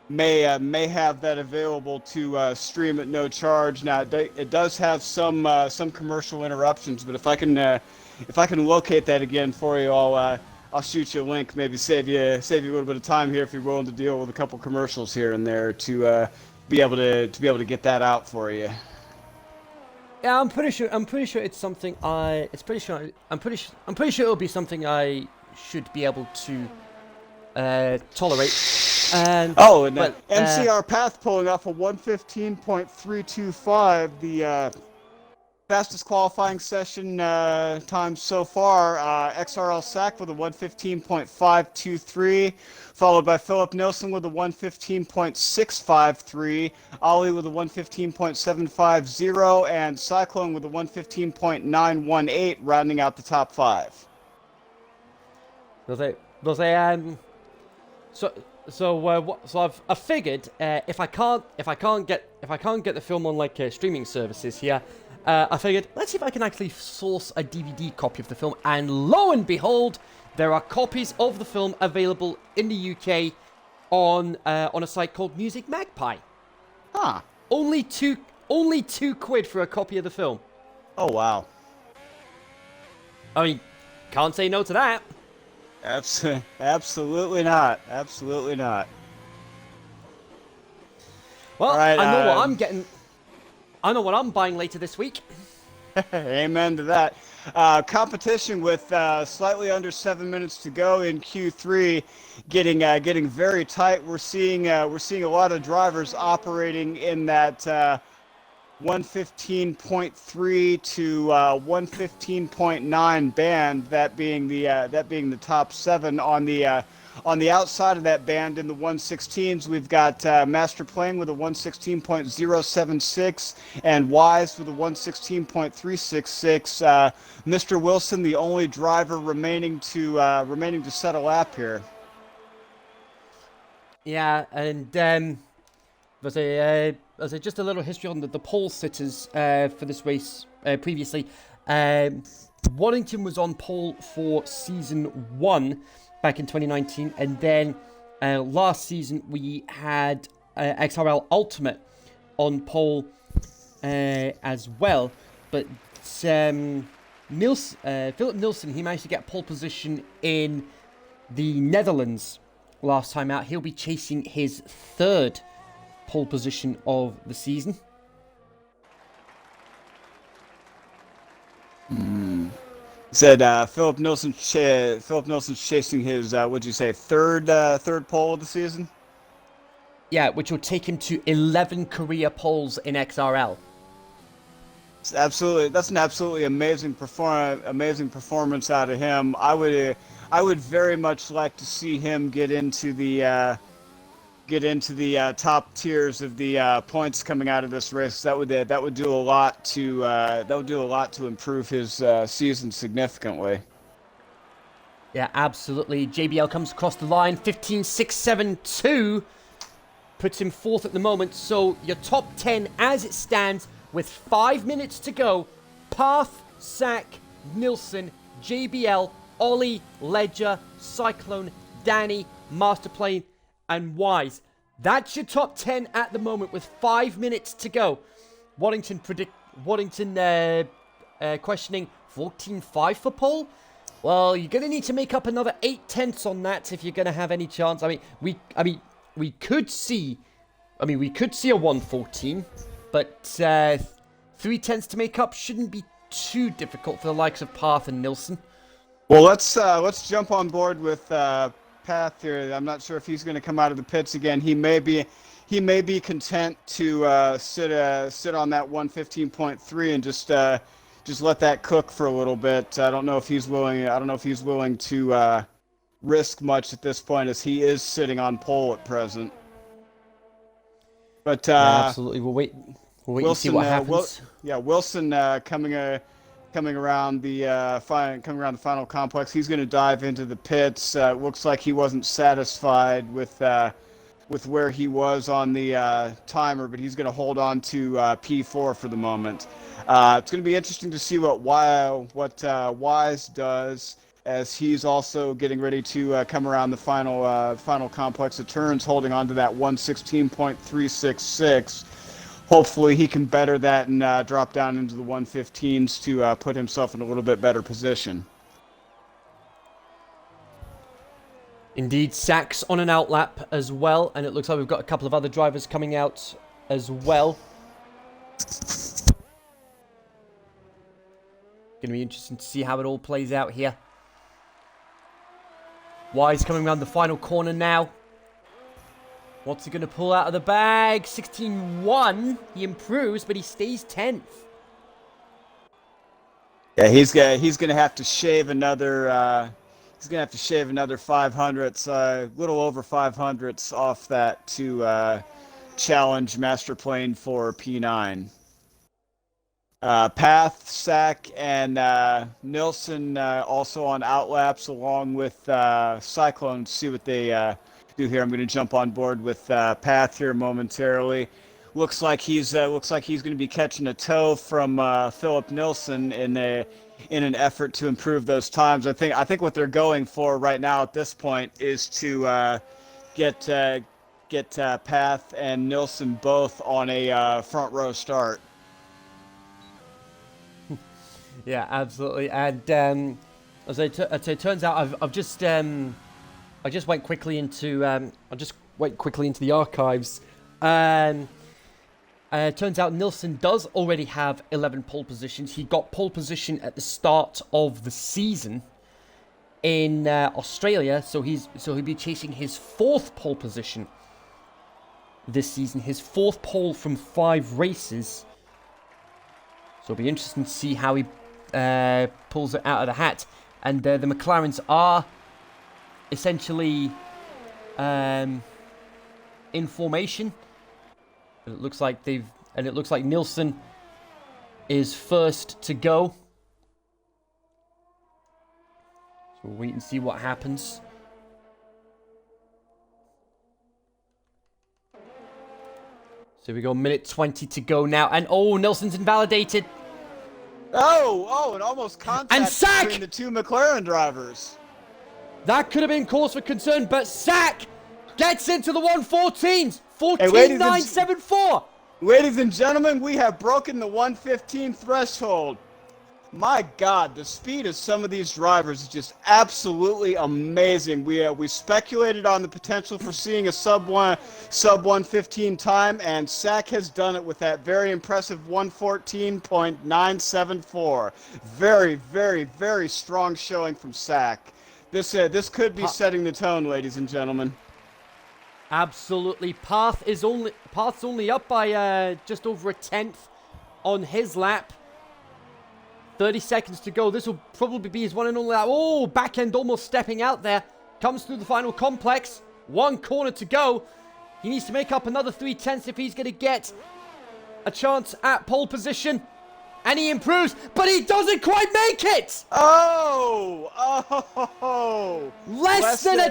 may have that available to stream at no charge. Now, it does have some commercial interruptions, but if I can locate that again for you, I'll shoot you a link. Maybe save you a little bit of time here if you're willing to deal with a couple commercials here and there to be able to get that out for you. Yeah, I'm pretty sure it's something I'm pretty sure it'll be something I should be able to tolerate. And MCR Path pulling off a 1:15.325, the fastest qualifying session time so far. XRL Sack with a 1:15.523, followed by Philip Nilsson with a 1:15.653, Ollie with a 1:15.750, and Cyclone with a 1:15.918, rounding out the top 5. So I've figured if I can't get the film on like streaming services here, I figured let's see if I can actually source a DVD copy of the film, and lo and behold, there are copies of the film available in the UK on a site called Music Magpie. Huh. Only £2 for a copy of the film. Oh wow. I mean, can't say no to that. Absolutely not. Absolutely not. Well, right, I know what I'm getting. I know what I'm buying later this week. Amen to that. Competition with slightly under 7 minutes to go in Q3, getting very tight. We're seeing a lot of drivers operating in that 1:15.3 to 1:15.9 band. That being the top 7 on the outside of that band. In the 1:16s, we've got Master Playing with a 1:16.076 and Wise with a 1:16.366. Mr. Wilson, the only driver remaining to set a lap here. Yeah, and there's just a little history on the pole sitters for this race previously. Waddington was on pole for season 1 back in 2019, and then last season we had XRL Ultimate on pole as well. But Philip Nilsson, he managed to get pole position in the Netherlands last time out. He'll be chasing his 3rd pole position of the season. Said Philip Nilson's chasing his what'd you say, third pole of the season? Yeah, which will take him to 11 career poles in XRL. That's an absolutely amazing performance out of him. I I would very much like to see him get into the top tiers of the points coming out of this race. That would do a lot to improve his season significantly. Yeah, absolutely. JBL comes across the line, 15.672. Puts him fourth at the moment. So your top 10 as it stands with 5 minutes to go. Path, Sack, Nilsson, JBL, Ollie, Ledger, Cyclone, Danny, Masterplane, and Wise. That's your top 10 at the moment with 5 minutes to go. Waddington questioning 14.5 for pole. Well, you're going to need to make up another 0.8 on that if you're going to have any chance. We could see a 114, but 0.3 to make up shouldn't be too difficult for the likes of Path and Nilsson. Well, let's jump on board with Path here. I'm not sure if he's going to come out of the pits again. He may be content to sit on that 115.3 and just let that cook for a little bit. I don't know if he's willing to risk much at this point, as he is sitting on pole at present. But yeah, absolutely, we'll wait Wilson, and see what happens. Wilson coming around the final complex. He's going to dive into the pits. Looks like he wasn't satisfied with where he was on the timer, but he's going to hold on to P4 for the moment. It's going to be interesting to see what Wise does, as he's also getting ready to come around the final complex of turns, holding on to that 116.366. Hopefully he can better that and drop down into the 115s to put himself in a little bit better position. Indeed, Sachs on an outlap as well, and it looks like we've got a couple of other drivers coming out as well. Going to be interesting to see how it all plays out here. Wise coming around the final corner now. What's he going to pull out of the bag? 16.1. He improves, but he stays 10th. Yeah, he's gonna have to shave another. He's gonna have to shave another 500ths, little over 500ths off that to challenge Masterplane for P9. Path, Sack, and Nilsson also on outlaps, along with Cyclone. See what they do here. I'm going to jump on board with Path here momentarily. Looks like he's going to be catching a tow from Philip Nilsson in an effort to improve those times. I think what they're going for right now at this point is to get Path and Nilsson both on a front row start. Yeah, absolutely. And as it turns out, I just went quickly into the archives. Turns out Nilsson does already have 11 pole positions. He got pole position at the start of the season in Australia, so he'll be chasing his 4th pole position this season, his 4th pole from 5 races. So it'll be interesting to see how he pulls it out of the hat. And the McLarens are essentially in formation. It looks like Nilsson is first to go. So we'll wait and see what happens. So we go, minute 20 to go now, and Nilsson's invalidated. And almost contact between the two McLaren drivers. That could have been cause for concern, but Sack gets into the 114s. 14.974. Ladies and gentlemen, we have broken the 115 threshold. My God, the speed of some of these drivers is just absolutely amazing. We speculated on the potential for seeing a sub 115 time, and Sack has done it with that very impressive 114.974. Very, very, very strong showing from Sack. This could be setting the tone, ladies and gentlemen. Absolutely. Path's only up by just over a 10th on his lap. 30 seconds to go. This will probably be his one and only lap. Oh, back end almost stepping out there. Comes through the final complex. One corner to go. He needs to make up another 3/10 if he's going to get a chance at pole position. And he improves, but he doesn't quite make it! Oh! Less than a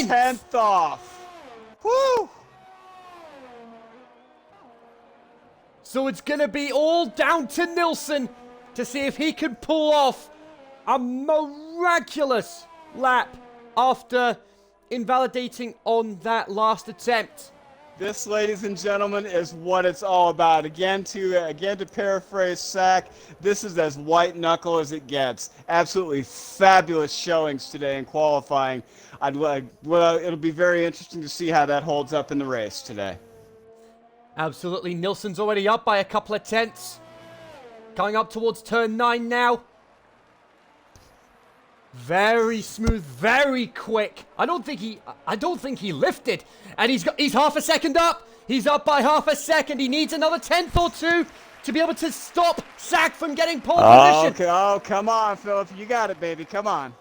tenth off. Woo! So it's going to be all down to Nilsson to see if he can pull off a miraculous lap after invalidating on that last attempt. This, ladies and gentlemen, is what it's all about. Again, to paraphrase Sack, this is as white knuckle as it gets. Absolutely fabulous showings today in qualifying. It'll be very interesting to see how that holds up in the race today. Absolutely. Nilsson's already up by a couple of tenths. Coming up towards turn 9 now. Very smooth, very quick. I don't think he lifted. And he's half a second up. He's up by half a second. He needs another tenth or two to be able to stop Sack from getting pole position. Okay. Oh, come on, Philip. You got it, baby. Come on.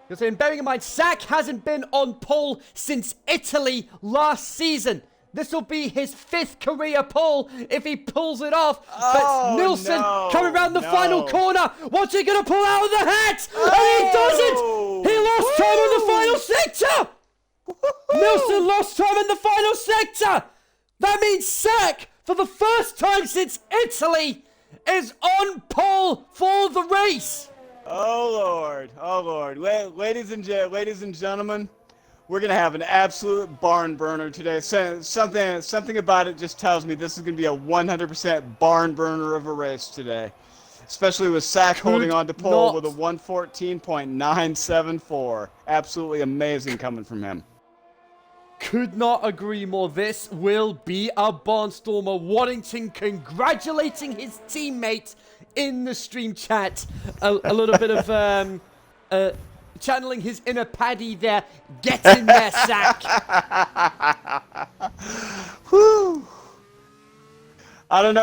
Because bearing in mind, Sack hasn't been on pole since Italy last season. This will be his 5th career pole if he pulls it off. But Nilsson coming around the final corner. What's he going to pull out of the hat? And he doesn't. He lost time in the final sector. Nilsson lost time in the final sector. That means Sack, for the first time since Italy, is on pole for the race. Oh, Lord. Oh, Lord. Ladies and gentlemen, we're going to have an absolute barn burner today. Something about it just tells me this is going to be a 100% barn burner of a race today. Especially with Sack holding on to pole with a 1:14.974. Absolutely amazing coming from him. Could not agree more. This will be a barnstormer. Waddington congratulating his teammate in the stream chat. A little bit of channeling his inner Paddy there. Get in there, Sack. Whew. I don't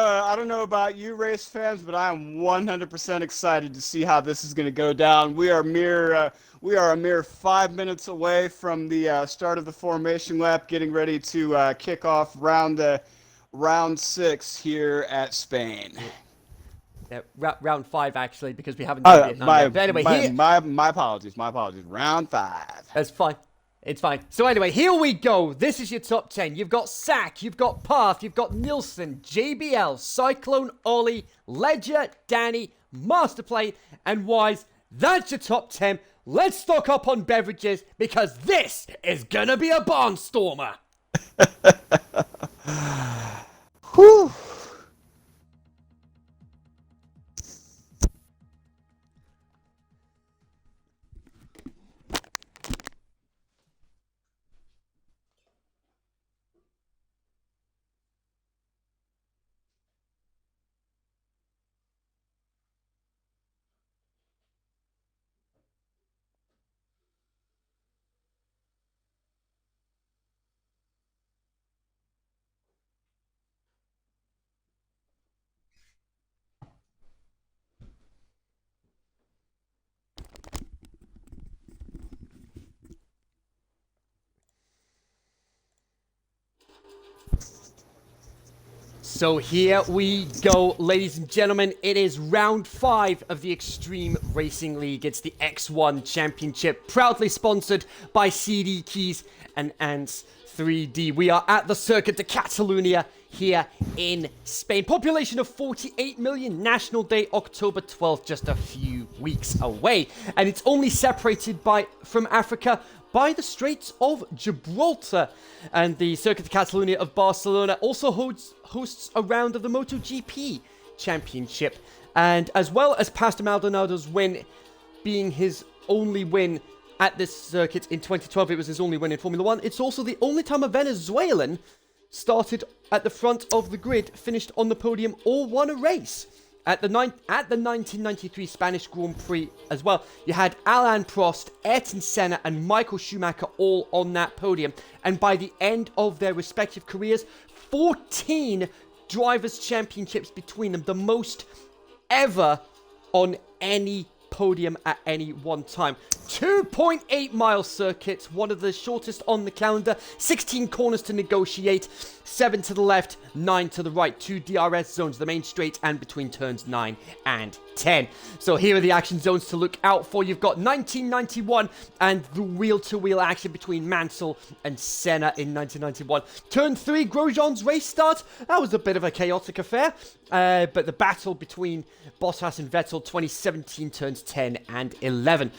know about you race fans, but I'm 100% excited to see how this is going to go down. We are a mere 5 minutes away from the start of the formation lap, getting ready to kick off round 6 here at Spain. Yeah, round 5 actually, because we haven't done Vietnam yet. But anyway, my apologies. Round 5. That's fine. It's fine. So anyway, here we go. This is your top 10. You've got Sack, you've got Path, you've got Nilsson, JBL, Cyclone, Ollie, Ledger, Danny, Masterplate, and Wise. That's your top 10. Let's stock up on beverages because this is gonna be a barnstormer. Whew. So here we go, ladies and gentlemen. It is round 5 of the Extreme Racing League. It's the X1 Championship, proudly sponsored by CD Keys and Ants 3D. We are at the Circuit de Catalunya here in Spain. Population of 48 million. National Day, October 12th, just a few weeks away. And it's only separated from Africa by the Straits of Gibraltar. And the Circuit de Catalunya of Barcelona also hosts a round of the MotoGP Championship. And as well as Pastor Maldonado's win being his only win at this circuit in 2012, it was his only win in Formula 1. It's also the only time a Venezuelan started at the front of the grid, finished on the podium, or won a race. At the 1993 Spanish Grand Prix as well, you had Alain Prost, Ayrton Senna, and Michael Schumacher all on that podium. And by the end of their respective careers, 14 drivers' championships between them, the most ever on any podium at any one time. 2.8-mile circuit, one of the shortest on the calendar. 16 corners to negotiate, 7 to the left, 9 to the right. 2 DRS zones, the main straight and between turns 9 and 10. So here are the action zones to look out for. You've got 1991 and the wheel-to-wheel action between Mansell and Senna in 1991. Turn 3, Grosjean's race start. That was a bit of a chaotic affair. But the battle between Bottas and Vettel, 2017 turns 10 and 11.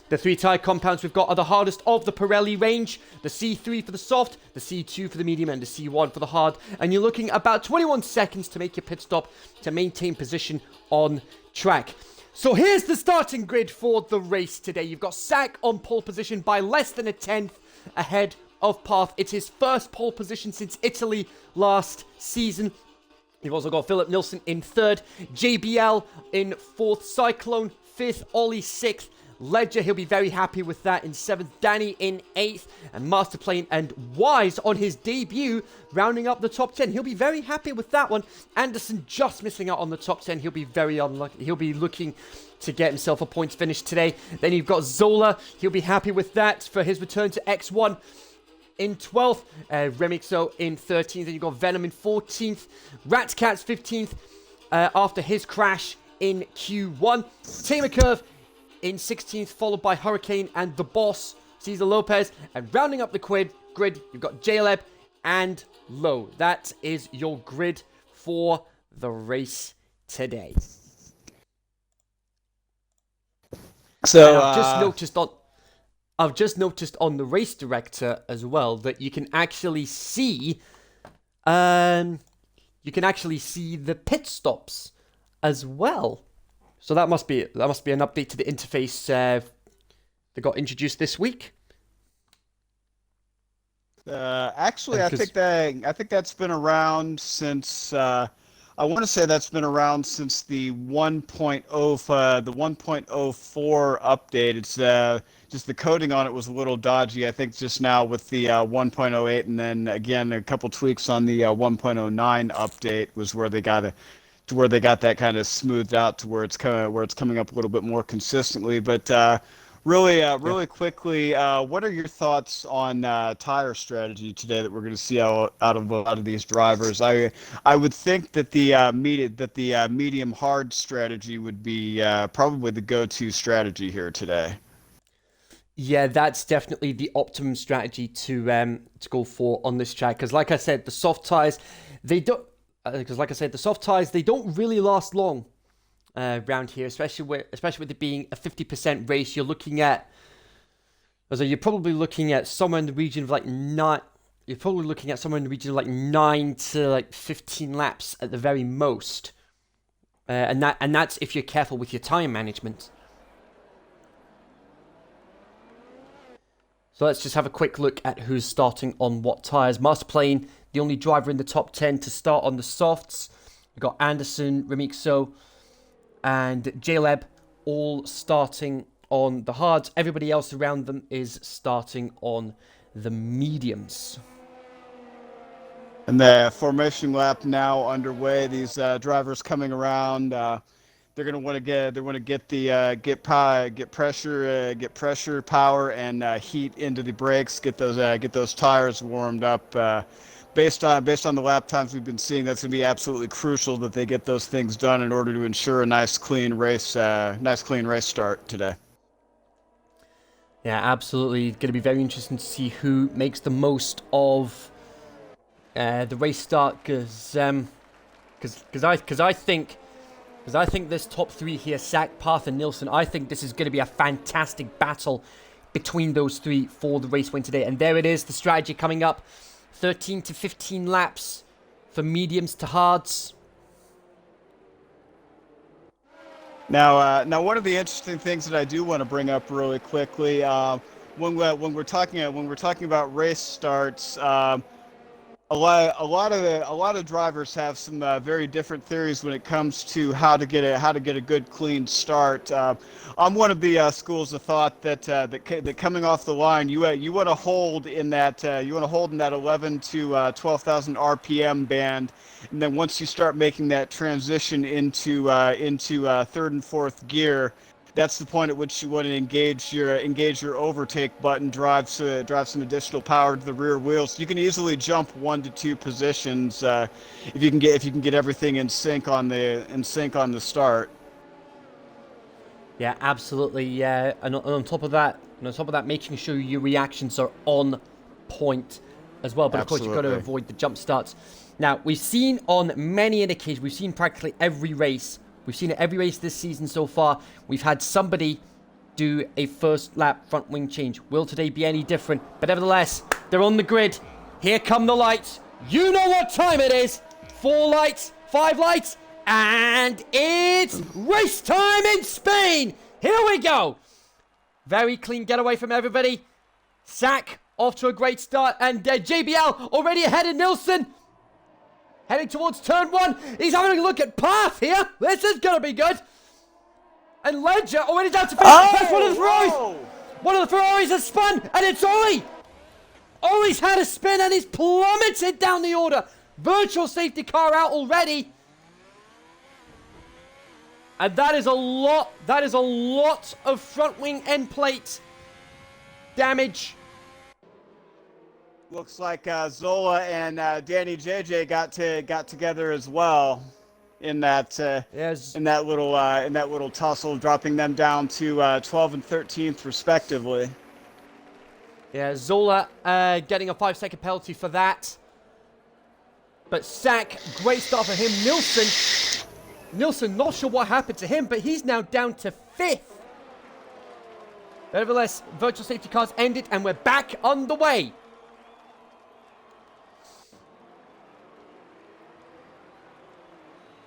The 3 tyre compounds we've got are the hardest of the Pirelli range. The C3 for the soft, the C2 for the medium, and the C1 for the hard. And you're looking at about 21 seconds to make your pit stop to maintain position on track. So here's the starting grid for the race today. You've got Sack on pole position by less than a tenth ahead of Path. It's his first pole position since Italy last season. You've also got Philip Nilsson in 3rd, JBL in 4th, Cyclone 5th, Ollie 6th, Ledger, he'll be very happy with that in 7th, Danny in 8th, and Masterplane and Wise on his debut, rounding up the top 10. He'll be very happy with that one. Anderson just missing out on the top 10. He'll be very unlucky. He'll be looking to get himself a points finish today. Then you've got Zola. He'll be happy with that for his return to X1. In 12th, Remixo in 13th, and you've got Venom in 14th, Ratcats 15th after his crash in Q1, Tamer Curve in 16th, followed by Hurricane and the boss, Cesar Lopez, and rounding up the grid, you've got Jaleb and Lowe. That is your grid for the race today. So I've just noticed on the race director as well that you can actually see the pit stops as well. So that must be an update to the interface that got introduced this week. Actually, I think that's been around since I want to say that's been around since the 1.04 update. It's just the coding on it was a little dodgy. I think just now with the 1.08, and then again a couple tweaks on the 1.09 update was where they got that kind of smoothed out to where it's coming up a little bit more consistently. But really quickly, what are your thoughts on tire strategy today that we're going to see out of a lot of these drivers? I would think that the medium hard strategy would be probably the go-to strategy here today. Yeah, that's definitely the optimum strategy to go for on this track. Because like I said, the soft tires, they don't really last long around here, especially with it being a 50% race. You're probably looking at somewhere in the region of like 9 to like 15 laps at the very most, and that's if you're careful with your time management. So let's just have a quick look at who's starting on what tyres. Masterplane, the only driver in the top 10 to start on the softs. We've got Anderson, Remixo, and Jaleb all starting on the hards. Everybody else around them is starting on the mediums. And the formation lap now underway. These drivers coming around. They're going to want to get pressure, power, and heat into the brakes. Get those tires warmed up. Based on the lap times we've been seeing, that's going to be absolutely crucial that they get those things done in order to ensure a nice clean race start today. Yeah, absolutely. It's going to be very interesting to see who makes the most of the race start, because I think this top 3 here, Sack, Path, and Nilsson, I think this is going to be a fantastic battle between those 3 for the race win today. And there it is, the strategy coming up. 13 to 15 laps for mediums to hards. Now, one of the interesting things that I do want to bring up really quickly, when we're talking about race starts, A lot of drivers have some very different theories when it comes to how to get a good clean start. I'm one of the schools of thought that coming off the line, you want to hold in that 11 to 12,000 RPM band, and then once you start making that transition into third and fourth gear, that's the point at which you want to engage your overtake button, drive some additional power to the rear wheels. You can easily jump 1 to 2 positions if you can get everything in sync on the start. Yeah, absolutely. Yeah, and on top of that, making sure your reactions are on point as well. But of course, you've got to avoid the jump starts. Now, we've seen on many occasions, we've seen practically every race. We've seen it every race this season so far. We've had somebody do a first lap front wing change. Will today be any different? But nevertheless, they're on the grid. Here come the lights. You know what time it is. 4 lights, 5 lights, and it's race time in Spain. Here we go. Very clean getaway from everybody. Zach off to a great start, and JBL already ahead of Nilsson. Heading towards turn 1. He's having a look at path here. This is going to be good. And Ledger already down to finish. That's one of the Ferraris. Whoa. One of the Ferraris has spun, and it's Ollie. Ollie's had a spin, and he's plummeted down the order. Virtual safety car out already. And that is a lot. That is a lot of front wing end plate damage. Looks like Zola and Danny JJ got together as well in that yes. in that little tussle, dropping them down to 12th and 13th respectively. Yeah, Zola getting a 5-second penalty for that. But Sack, great start for him. Nilsson, not sure what happened to him, but he's now down to 5th. Nevertheless, virtual safety cars ended, and we're back on the way.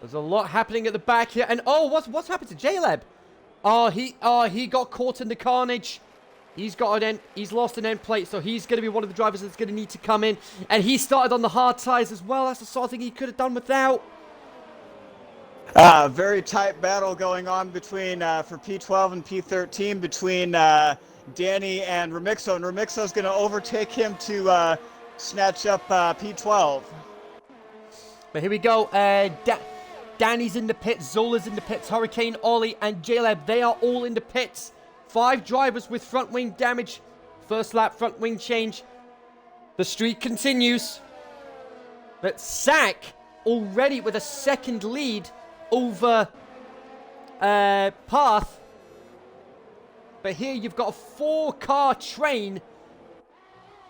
There's a lot happening at the back here, and oh, what's happened to J-Lab? Oh, he got caught in the carnage. He's lost an end plate, so he's going to be one of the drivers that's going to need to come in. And he started on the hard tires as well. That's the sort of thing he could have done without. Very tight battle going on between for P12 and P13 between Danny and Remixo, and Remixo's going to overtake him to snatch up P12. But here we go. Danny's in the pits, Zola's in the pits, Hurricane, Ollie, and J-Lab, they are all in the pits. 5 drivers with front wing damage. First lap front wing change. The streak continues. But Sack already with a second lead over Path. But here you've got a 4-car train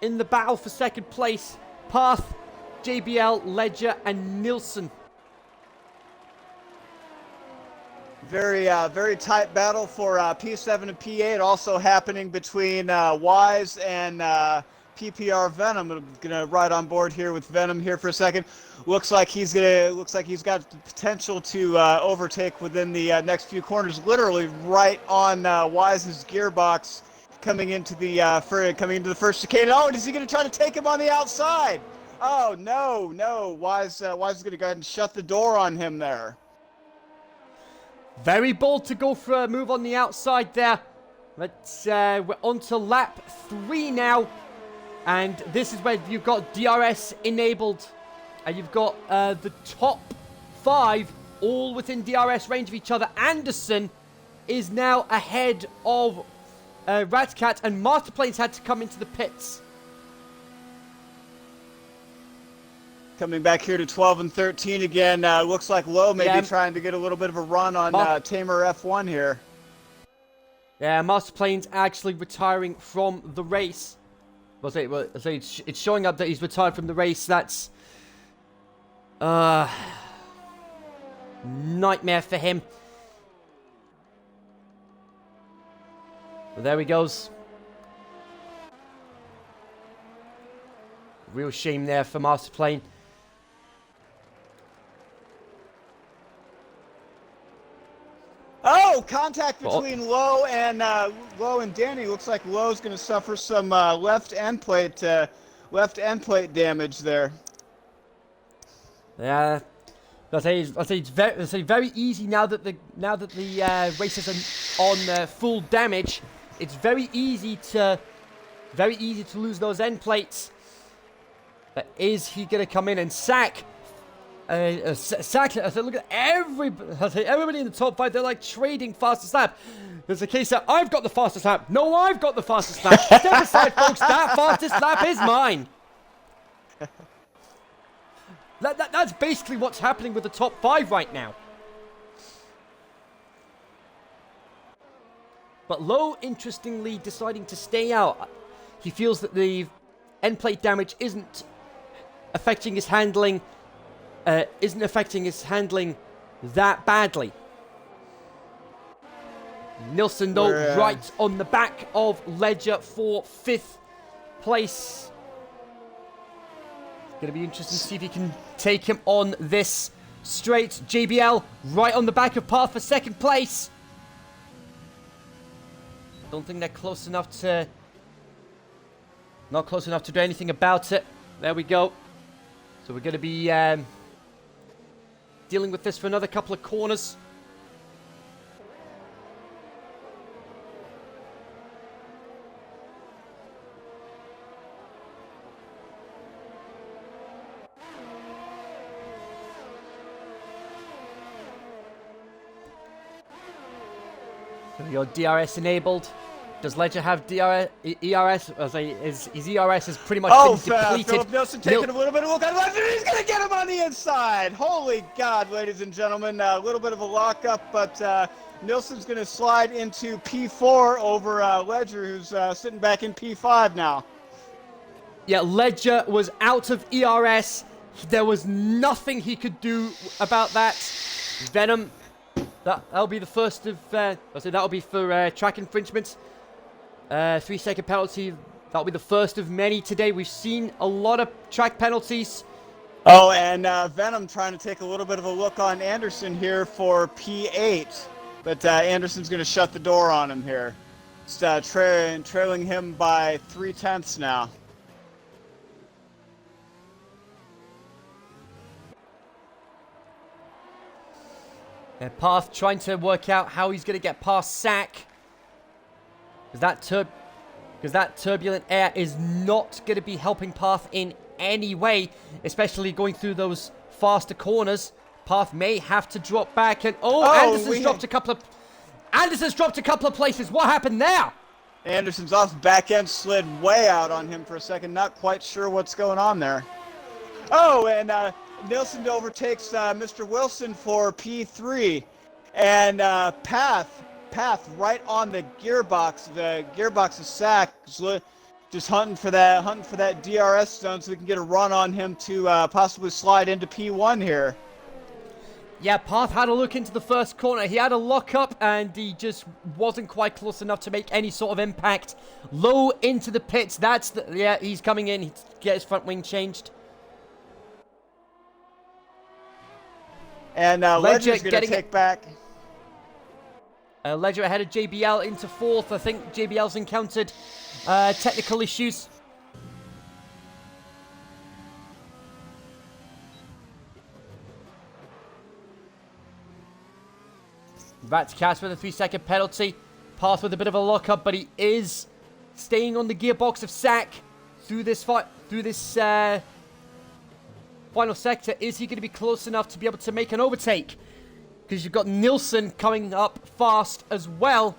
in the battle for second place. Path, JBL, Ledger, and Nilsson. Very tight battle for P7 and P8, also happening between Wise and PPR Venom. I'm gonna ride on board here with Venom here for a second. Looks like he's got the potential to overtake within the next few corners, literally right on Wise's gearbox, coming into the first chicane. Oh, and is he gonna try to take him on the outside? Oh no! Wise is gonna go ahead and shut the door on him there. Very bold to go for a move on the outside there. But we're on to lap 3 now. And this is where you've got DRS enabled. And you've got the top 5 all within DRS range of each other. Anderson is now ahead of Ratcat, and Masterplane's had to come into the pits. Coming back here to 12 and 13 again. Looks like Lowe may be trying to get a little bit of a run on Tamer F1 here. Yeah, Masterplane's actually retiring from the race. It's showing up that he's retired from the race. That's nightmare for him. Well, there he goes. Real shame there for Masterplane. Oh, contact between Lowe and Danny. Looks like Lowe's going to suffer some left end plate damage there. Yeah, I say it's very easy now that the races are on full damage. It's very easy to lose those end plates. But is he gonna come in and sack? Sack. I said, look at everybody in the top 5. They're like trading fastest lap. There's a case that I've got the fastest lap. No, I've got the fastest lap. Step aside, folks. That fastest lap is mine. That's basically what's happening with the top 5 right now. But Lowe, interestingly, deciding to stay out. He feels that the end plate damage isn't affecting his handling. That badly. Nilsson, though, right on the back of Ledger for 5th place. Going to be interesting to see if he can take him on this straight. JBL right on the back of Path for 2nd place. Don't think they're close enough to... Not close enough to do anything about it. There we go. So we're going to be dealing with this for another couple of corners. There we go, DRS enabled. Does Ledger have ERS? His ERS is pretty much been depleted. Philip Nilsson taking a little bit of a look at Ledger. He's going to get him on the inside. Holy God, ladies and gentlemen. A little bit of a lockup, but Nilsson's going to slide into P4 over Ledger, who's sitting back in P5 now. Yeah, Ledger was out of ERS. There was nothing he could do about that. Venom, that'll be the first of... that'll be for track infringement. 3-second penalty. That'll be the first of many today. We've seen a lot of track penalties. Oh, and Venom trying to take a little bit of a look on Anderson here for P8. But Anderson's going to shut the door on him here. It's trailing him by 0.3 now. And Path trying to work out how he's going to get past Sack. Because that turbulent air is not going to be helping Path in any way, especially going through those faster corners. Path may have to drop back, and Anderson's dropped a couple of places. What happened there? Anderson's off back end slid way out on him for a second. Not quite sure what's going on there. Oh, and Nilsson overtakes Mr. Wilson for P3, and Path right on the gearbox. The gearbox is Sack, just hunting for that DRS zone so we can get a run on him to possibly slide into P1 here. Yeah, Path had a look into the first corner. He had a lock-up, and he just wasn't quite close enough to make any sort of impact. Low into the pits. He's coming in. He get his front wing changed. And Ledger's going to take back. Ledger ahead of JBL into 4th. I think JBL's encountered technical issues. Ratcast with a 3-second penalty. Path with a bit of a lockup, but he is staying on the gearbox of Sack through this final sector. Is he going to be close enough to be able to make an overtake? Because you've got Nilsson coming up fast as well.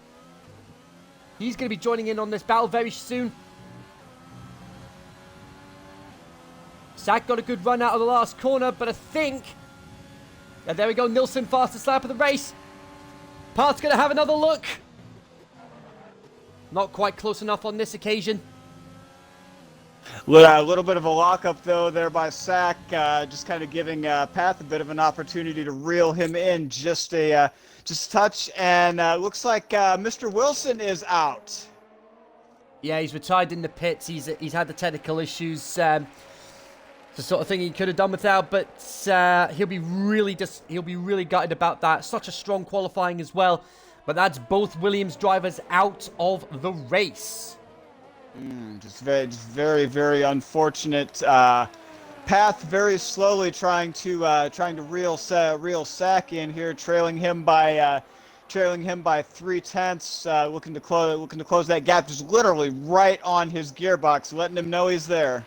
He's going to be joining in on this battle very soon. Sack got a good run out of the last corner, but I think... And there we go, Nilsson fastest lap of the race. Path's going to have another look. Not quite close enough on this occasion. A little bit of a lockup, though, there by Sack, just kind of giving Path a bit of an opportunity to reel him in just a touch. And looks like Mr. Wilson is out. Yeah, he's retired in the pits. He's had the technical issues. The sort of thing he could have done without, but he'll be really gutted about that. Such a strong qualifying as well. But that's both Williams drivers out of the race. Just very, very unfortunate Path very slowly trying to reel Sack in here, trailing him by 0.3, looking to close that gap, just literally right on his gearbox, letting him know he's there.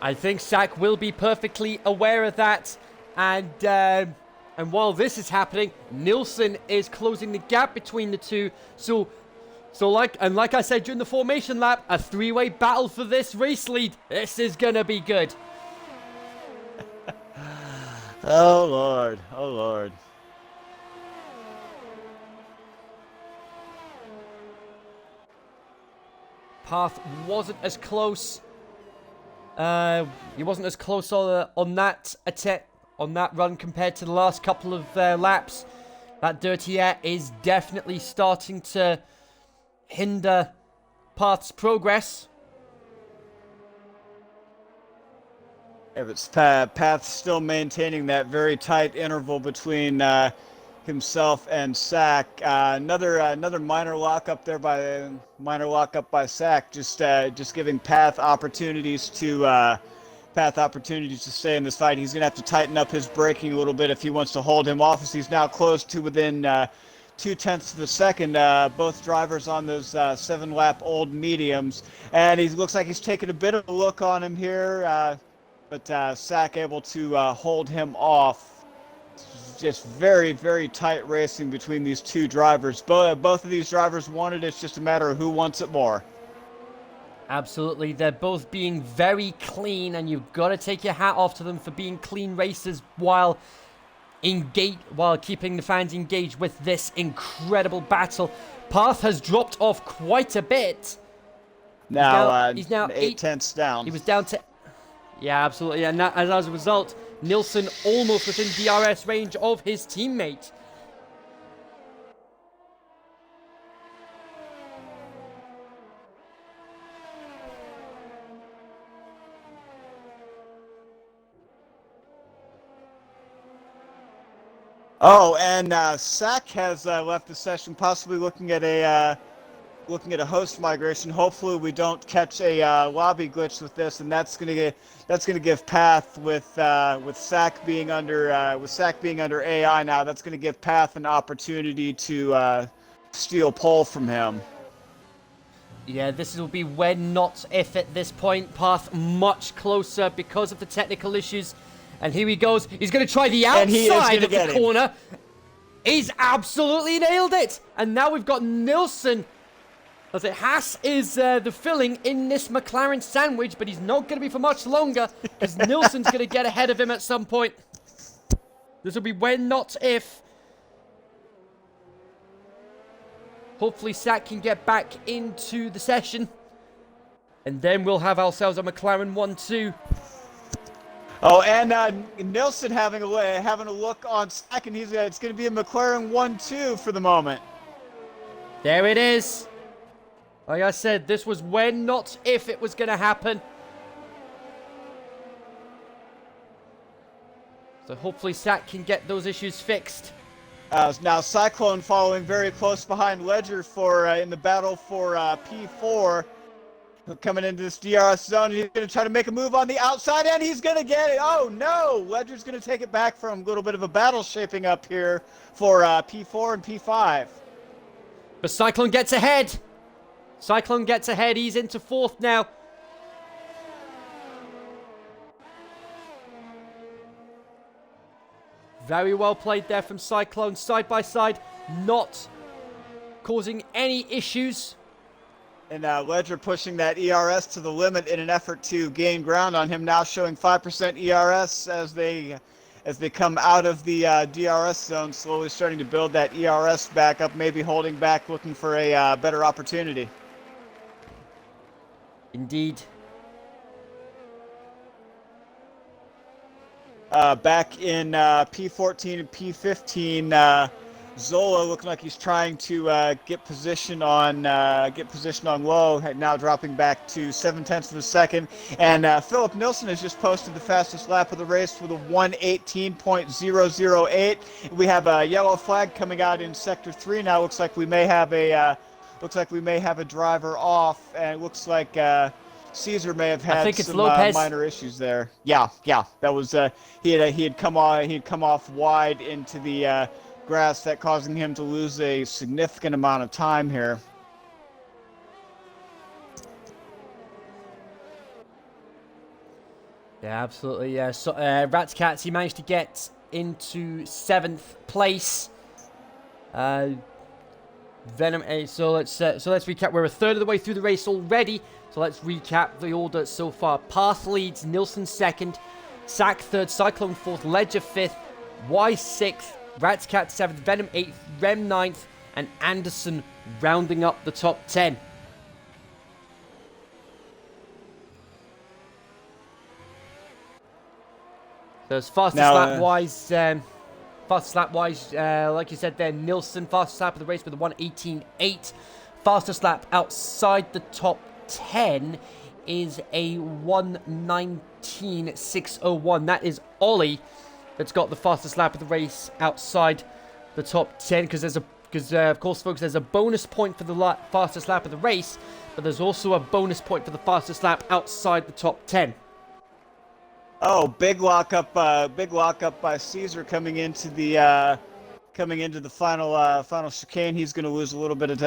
I think Sack will be perfectly aware of that, and while this is happening, Nilsson is closing the gap between the two. So like I said during the formation lap, a three-way battle for this race lead. This is gonna be good. Oh Lord, oh Lord. Path wasn't as close. He wasn't as close on that run compared to the last couple of laps. That dirty air is definitely starting to hinder Path's progress. Yeah, but Path's still maintaining that very tight interval between himself and Sack. Another minor lockup there by Sack, just giving Path opportunities to stay in this fight. He's gonna have to tighten up his braking a little bit if he wants to hold him off, as he's now close to within 0.2 of a second. Both drivers on those 7-lap old mediums, and he looks like he's taking a bit of a look on him here, but Sack able to hold him off. Just very, very tight racing between these two drivers. Both of these drivers want it. It's just a matter of who wants it more. Absolutely. They're both being very clean, and you've got to take your hat off to them for being clean racers while keeping the fans engaged with this incredible battle. Path has dropped off quite a bit. He's now 0.8 down. He was down to... Yeah, absolutely. And as a result, Nilsson almost within DRS range of his teammate. Oh, and Sack has left the session, possibly looking at a host migration. Hopefully, we don't catch a lobby glitch with this, and that's gonna give Path with Sack being under AI now. That's gonna give Path an opportunity to steal pole from him. Yeah, this will be when, not if, at this point. Path much closer because of the technical issues. And here he goes. He's going to try the outside of the corner. He's absolutely nailed it. And now we've got Nilsson. As it Haas is the filling in this McLaren sandwich, but he's not going to be for much longer, because Nilsson's going to get ahead of him at some point. This will be when, not if. Hopefully Sack can get back into the session. And then we'll have ourselves a McLaren 1-2. Oh, and Nilsson having a look on Sack, and it's going to be a McLaren 1-2 for the moment. There it is. Like I said, this was when, not if, it was going to happen. So hopefully Sack can get those issues fixed. Now Cyclone following very close behind Ledger in the battle for P4. Coming into this DRS zone, he's going to try to make a move on the outside, and he's going to get it. Oh, no! Ledger's going to take it back from a little bit of a battle shaping up here for P4 and P5. But Cyclone gets ahead. Cyclone gets ahead. He's into fourth now. Very well played there from Cyclone. Side by side, not causing any issues. And Ledger pushing that ERS to the limit in an effort to gain ground on him, now showing 5% ERS as they come out of the DRS zone, slowly starting to build that ERS back up, maybe holding back, looking for a better opportunity. Indeed. Back in P14 and P15, Zola looking like he's trying to get position on low, now dropping back to 0.7 of a second. And Philip Nilsson has just posted the fastest lap of the race with a 1:18.008. We have a yellow flag coming out in sector 3 now. Looks like we may have a driver off, and it looks like Caesar may have I had think it's some Lopez. minor issues there. Yeah, that was he had come off wide into the grass, that causing him to lose a significant amount of time here. Yeah, absolutely. Yeah. So, Rats Cats, he managed to get into 7th place. Venom 8. So let's recap. We're a third of the way through the race already. So let's recap the order so far. Path leads, Nilsson 2nd, Sack 3rd, Cyclone 4th, Ledger 5th, Y 6th, Rats Cat 7th, Venom 8th, Rem 9th, and Anderson rounding up the top 10. So as fastest lap wise, like you said there, Nilsson, fastest lap of the race with a 1:18.8. Fastest lap outside the top 10 is a 1:19.601. That is Ollie that's got the fastest lap of the race outside the top 10, because of course, folks, there's a bonus point for the fastest lap of the race, but there's also a bonus point for the fastest lap outside the top 10. Oh, big lockup by Caesar coming into the final chicane. He's going to lose a little bit of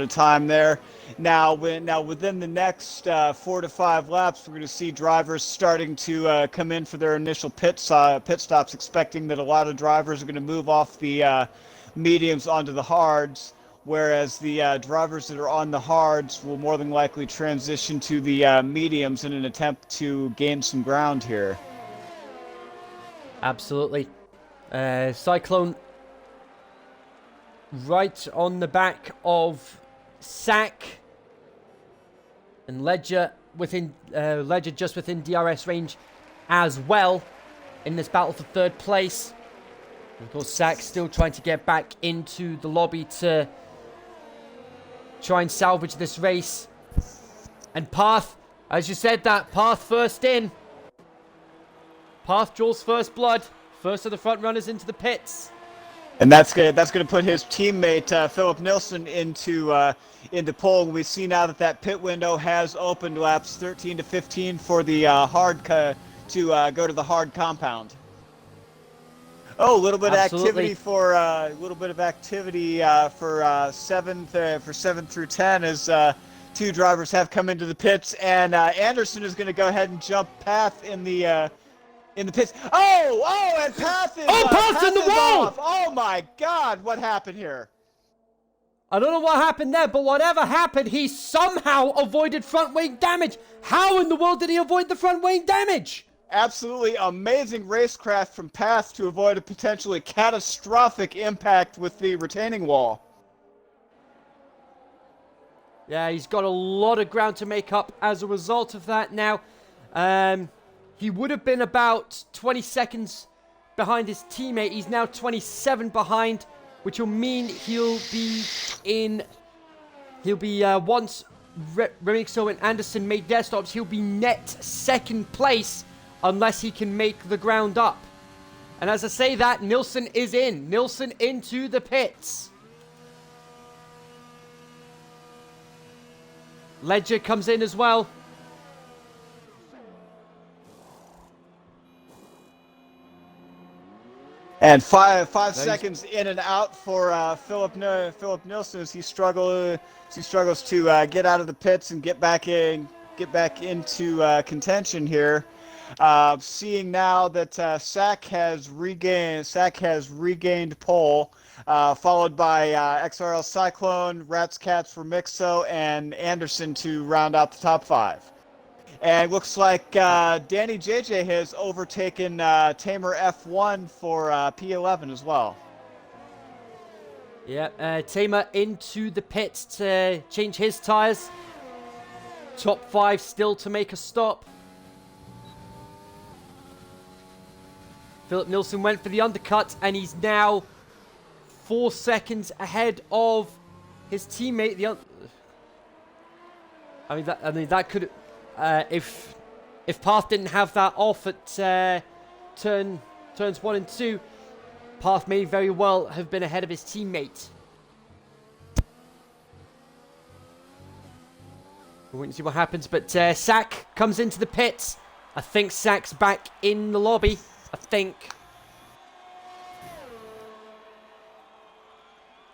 time there. Now within the next 4 to 5 laps, we're going to see drivers starting to come in for their initial pit stops, expecting that a lot of drivers are going to move off the mediums onto the hards, whereas the drivers that are on the hards will more than likely transition to the mediums in an attempt to gain some ground here. Absolutely. Cyclone right on the back of Sack, and Ledger just within DRS range as well in this battle for 3rd place. And of course, Sack still trying to get back into the lobby to try and salvage this race. And Path, as you said, that Path first in. Path draws first blood. First of the front runners into the pits. And that's gonna put his teammate Philip Nilsson into pole. We see now that pit window has opened, laps 13 to 15 for the hard to go to the hard compound. Oh, a little bit of activity for for 7 through 10 as 2 drivers have come into the pits, and Anderson is going to go ahead and jump Path in the pits. And Path is Path in the wall! Off. Oh my God, what happened here? I don't know what happened there, but whatever happened, he somehow avoided front wing damage. How in the world did he avoid the front wing damage? Absolutely amazing racecraft from Path to avoid a potentially catastrophic impact with the retaining wall. Yeah, he's got a lot of ground to make up as a result of that now. He would have been about 20 seconds behind his teammate. He's now 27 behind, which will mean once Remixo and Anderson made their stops, he'll be net 2nd place unless he can make the ground up. And as I say that, Nilsson is in. Nilsson into the pits. Ledger comes in as well. And five seconds in and out for Philip Nilsson as he struggles to get out of the pits and get back into contention here. Seeing now that Sack has regained pole, followed by XRL Cyclone, Rats Cats for Mixo, and Anderson to round out the top 5. And looks like Danny JJ has overtaken Tamer F1 for P11 as well. Yeah, Tamer into the pits to change his tires. Top 5 still to make a stop. Philip Nilsson went for the undercut, and he's now 4 seconds ahead of his teammate. That could, if Path didn't have that off at turns 1 and 2, Path may very well have been ahead of his teammate. We'll wait and see what happens. But Sack comes into the pits. I think Sack's back in the lobby. I think.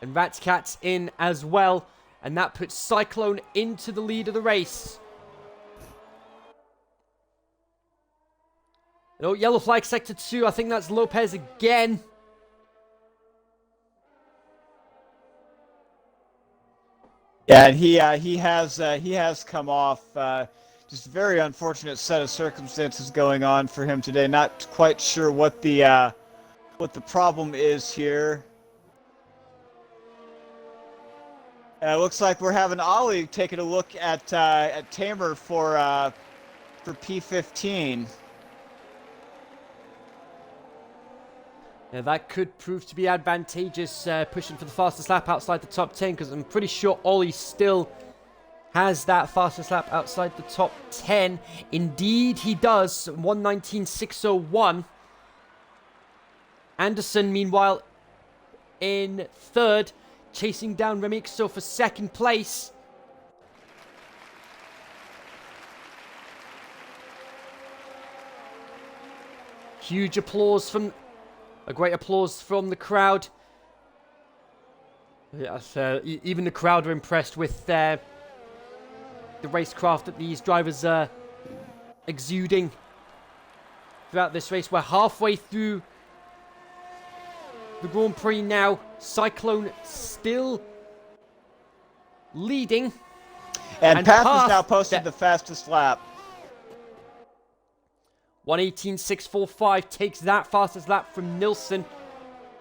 And Ratscat's in as well. And that puts Cyclone into the lead of the race. Oh, yellow flag sector 2. I think that's Lopez again. Yeah, and he has come off. Just a very unfortunate set of circumstances going on for him today. Not quite sure what the problem is here. Looks like we're having Ollie taking a look at Tamer for P15. Yeah, that could prove to be advantageous, pushing for the fastest lap outside the top 10, because I'm pretty sure Ollie still has that fastest lap outside the top 10. Indeed, he does. 1:19.601. Anderson, meanwhile, in third, chasing down Remixo for second place. Huge applause from... A great applause from the crowd. Yes, even the crowd are impressed with the racecraft that these drivers are exuding throughout this race. We're halfway through the Grand Prix now. Cyclone still leading. And Path has now posted the fastest lap. 1:18.645 takes that fastest lap from Nilsson.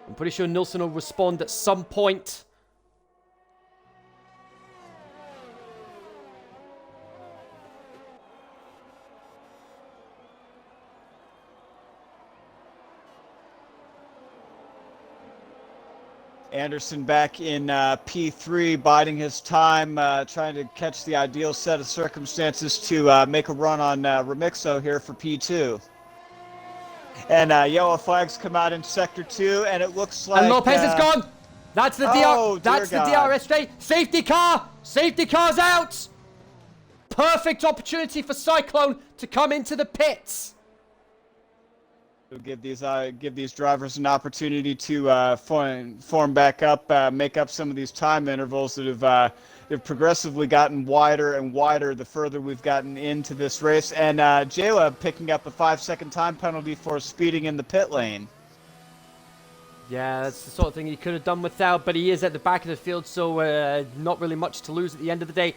I'm pretty sure Nilsson will respond at some point. Anderson back in P3, biding his time, trying to catch the ideal set of circumstances to make a run on Remixo here for P2. And yellow flags come out in Sector 2, and it looks like... And Lopez is gone! That's the DRS straight. Safety car! Safety car's out! Perfect opportunity for Cyclone to come into the pits. We'll give these drivers an opportunity to form back up, make up some of these time intervals that have progressively gotten wider and wider the further we've gotten into this race. And Jaleb picking up a 5-second time penalty for speeding in the pit lane. Yeah, that's the sort of thing he could have done without, but he is at the back of the field, so not really much to lose at the end of the day.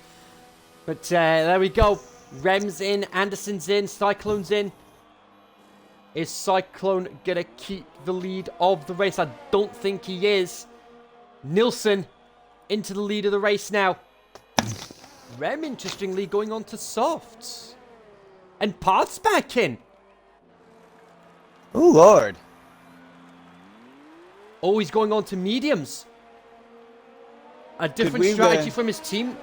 But there we go. Rem's in, Anderson's in, Cyclone's in. Is Cyclone gonna keep the lead of the race? I don't think he is. Nilsson into the lead of the race now. Rem, interestingly, going on to softs. And Path's back in. Oh, Lord. Oh, he's going on to mediums. A different strategy from his team.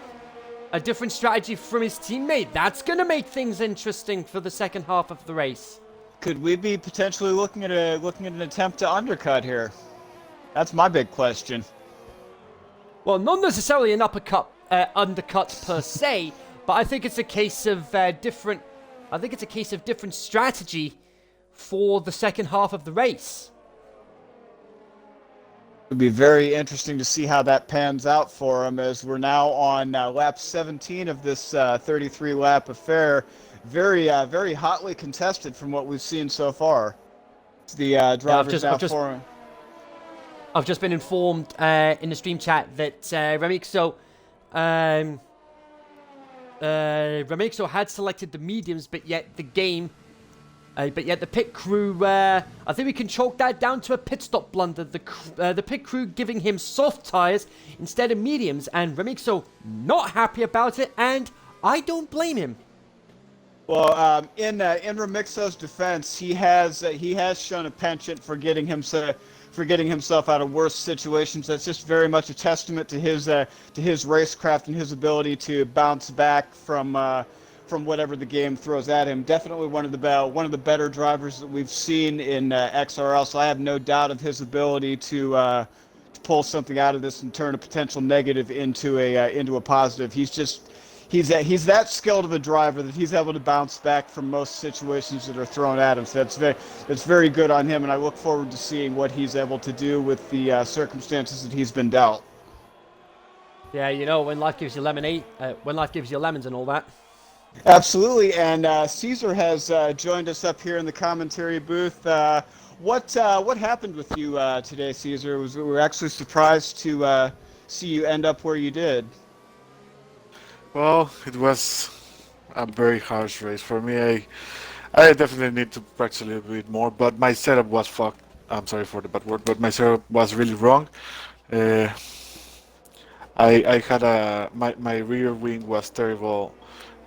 A different strategy from his teammate. That's gonna make things interesting for the second half of the race. Could we be potentially looking at an attempt to undercut here? That's my big question. Well, not necessarily an undercut per se, but I think it's a case of different. I think it's a case of different strategy for the second half of the race. It would be very interesting to see how that pans out for him, as we're now on lap 17 of this 33-lap affair. Very hotly contested from what we've seen so far. The drivers I've just been informed in the stream chat that Remixo had selected the mediums, but yet the pit crew. I think we can chalk that down to a pit stop blunder. The pit crew giving him soft tires instead of mediums, and Remixo not happy about it, and I don't blame him. Well, in Remixo's defense, he has shown a penchant for getting himself out of worse situations. That's just very much a testament to his racecraft and his ability to bounce back from whatever the game throws at him. Definitely one of the better drivers that we've seen in XRL. So I have no doubt of his ability to pull something out of this and turn a potential negative into a positive. he's that skilled of a driver that he's able to bounce back from most situations that are thrown at him. So that's very good on him, and I look forward to seeing what he's able to do with the circumstances that he's been dealt. Yeah, you know, when life gives you lemonade, when life gives you lemons and all that. Absolutely, and Caesar has joined us up here in the commentary booth. What happened with you today, Caesar? We were actually surprised to see you end up where you did. Well, it was a very harsh race for me. I definitely need to practice a little bit more, but my setup was fucked. I'm sorry for the bad word, but my setup was really wrong. Uh, I had my rear wing was terrible,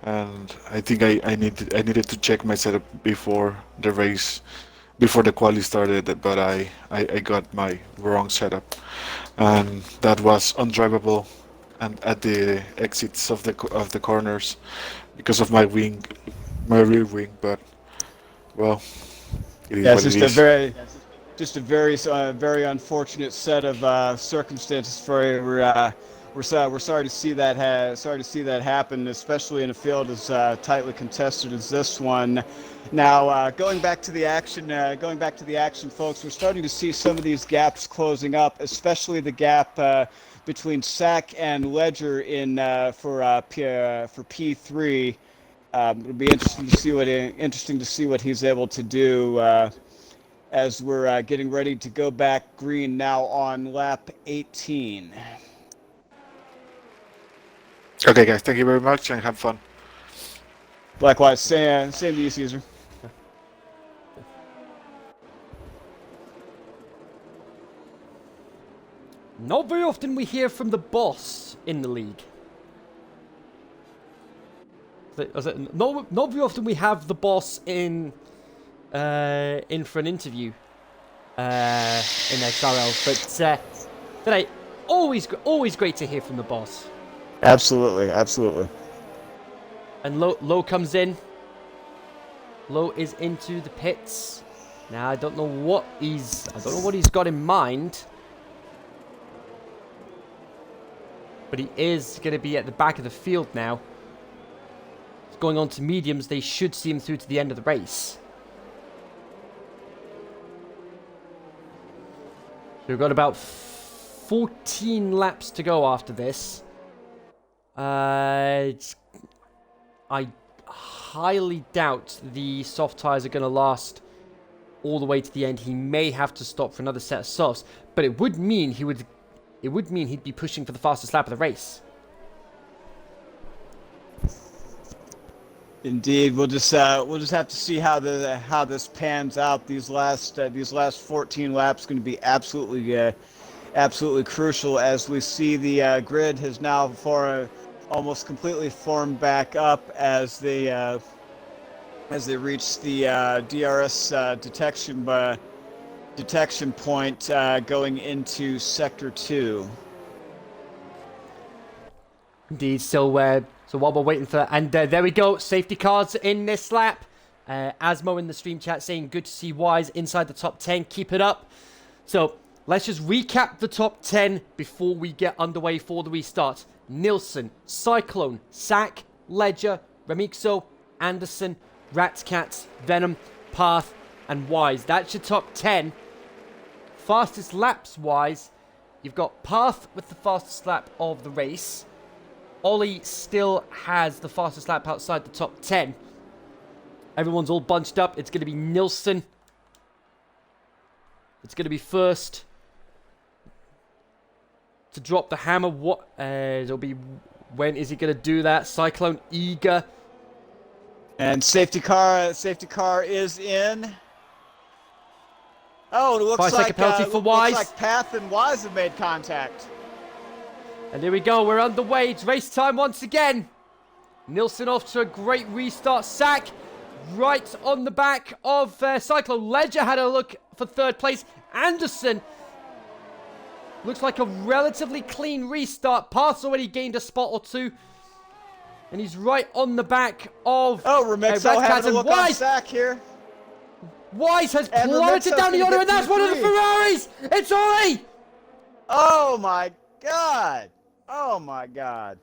and I think I needed to check my setup before the race, before the quali started. But I got my wrong setup, and that was undrivable, and at the exits of the corners because of my wing, my rear wing. But well, it is Yeah, what it's it is. just a very unfortunate set of circumstances for you. We're sorry to see that happen, especially in a field as tightly contested as this one. Now, going back to the action, folks, we're starting to see some of these gaps closing up, especially the gap between Sack and Ledger in for P3. It'll be interesting to see what he's able to do as we're getting ready to go back green now on lap 18. Okay, guys, thank you very much and have fun. Likewise, same to you, Caesar. Not very often we hear from the boss in the league. Not very often we have the boss in for an interview in XRL, but today, always great to hear from the boss. Absolutely. And Low comes in. Low is into the pits. Now I don't know what he's got in mind. But he is going to be at the back of the field now. He's going on to mediums. They should see him through to the end of the race. We've got about 14 laps to go after this. I highly doubt the soft tyres are going to last all the way to the end. He may have to stop for another set of softs, but it would mean he'd be pushing for the fastest lap of the race. Indeed, we'll just have to see how this pans out. These last 14 laps going to be absolutely crucial as we see the grid has now almost completely formed back up as they reach the DRS detection point going into Sector 2. Indeed, so while we're waiting for... And there we go, safety cars in this lap. Asmo in the stream chat saying, good to see Wise inside the top 10, keep it up. So, let's just recap the top 10 before we get underway for the restart. Nilsson, Cyclone, Sack, Ledger, Remixo, Anderson, Ratscats, Venom, Path, and Wise. That's your top 10. Fastest laps wise, you've got Path with the fastest lap of the race. Ollie still has the fastest lap outside the top 10. Everyone's all bunched up. It's going to be Nilsson. It's going to be first to drop the hammer. It'll be, when is he going to do that? Cyclone eager. And safety car is in. Oh, it looks 5 second penalty for Wise. Looks like Path and Wise have made contact. And here we go, we're underway. It's race time once again. Nilsson off to a great restart. Sack right on the back of Cyclone. Ledger had a look for third place. Anderson looks like a relatively clean restart. Path's already gained a spot or two. And he's right on the back of Remixo having a look on Sack here. Wise has plummeted down the order, and that's one of the Ferraris! It's Ollie! Oh my god! Oh my god.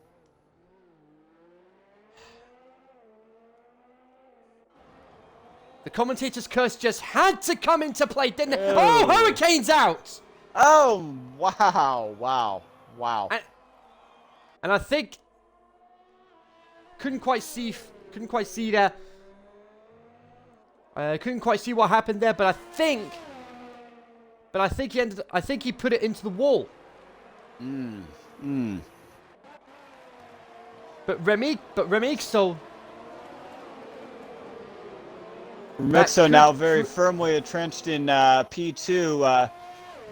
The commentator's curse just had to come into play, didn't it? Oh, Hurricane's out! Oh, wow. And I think couldn't quite see there. Couldn't quite see what happened there, but I think he put it into the wall. But Remigso now very firmly entrenched in P2.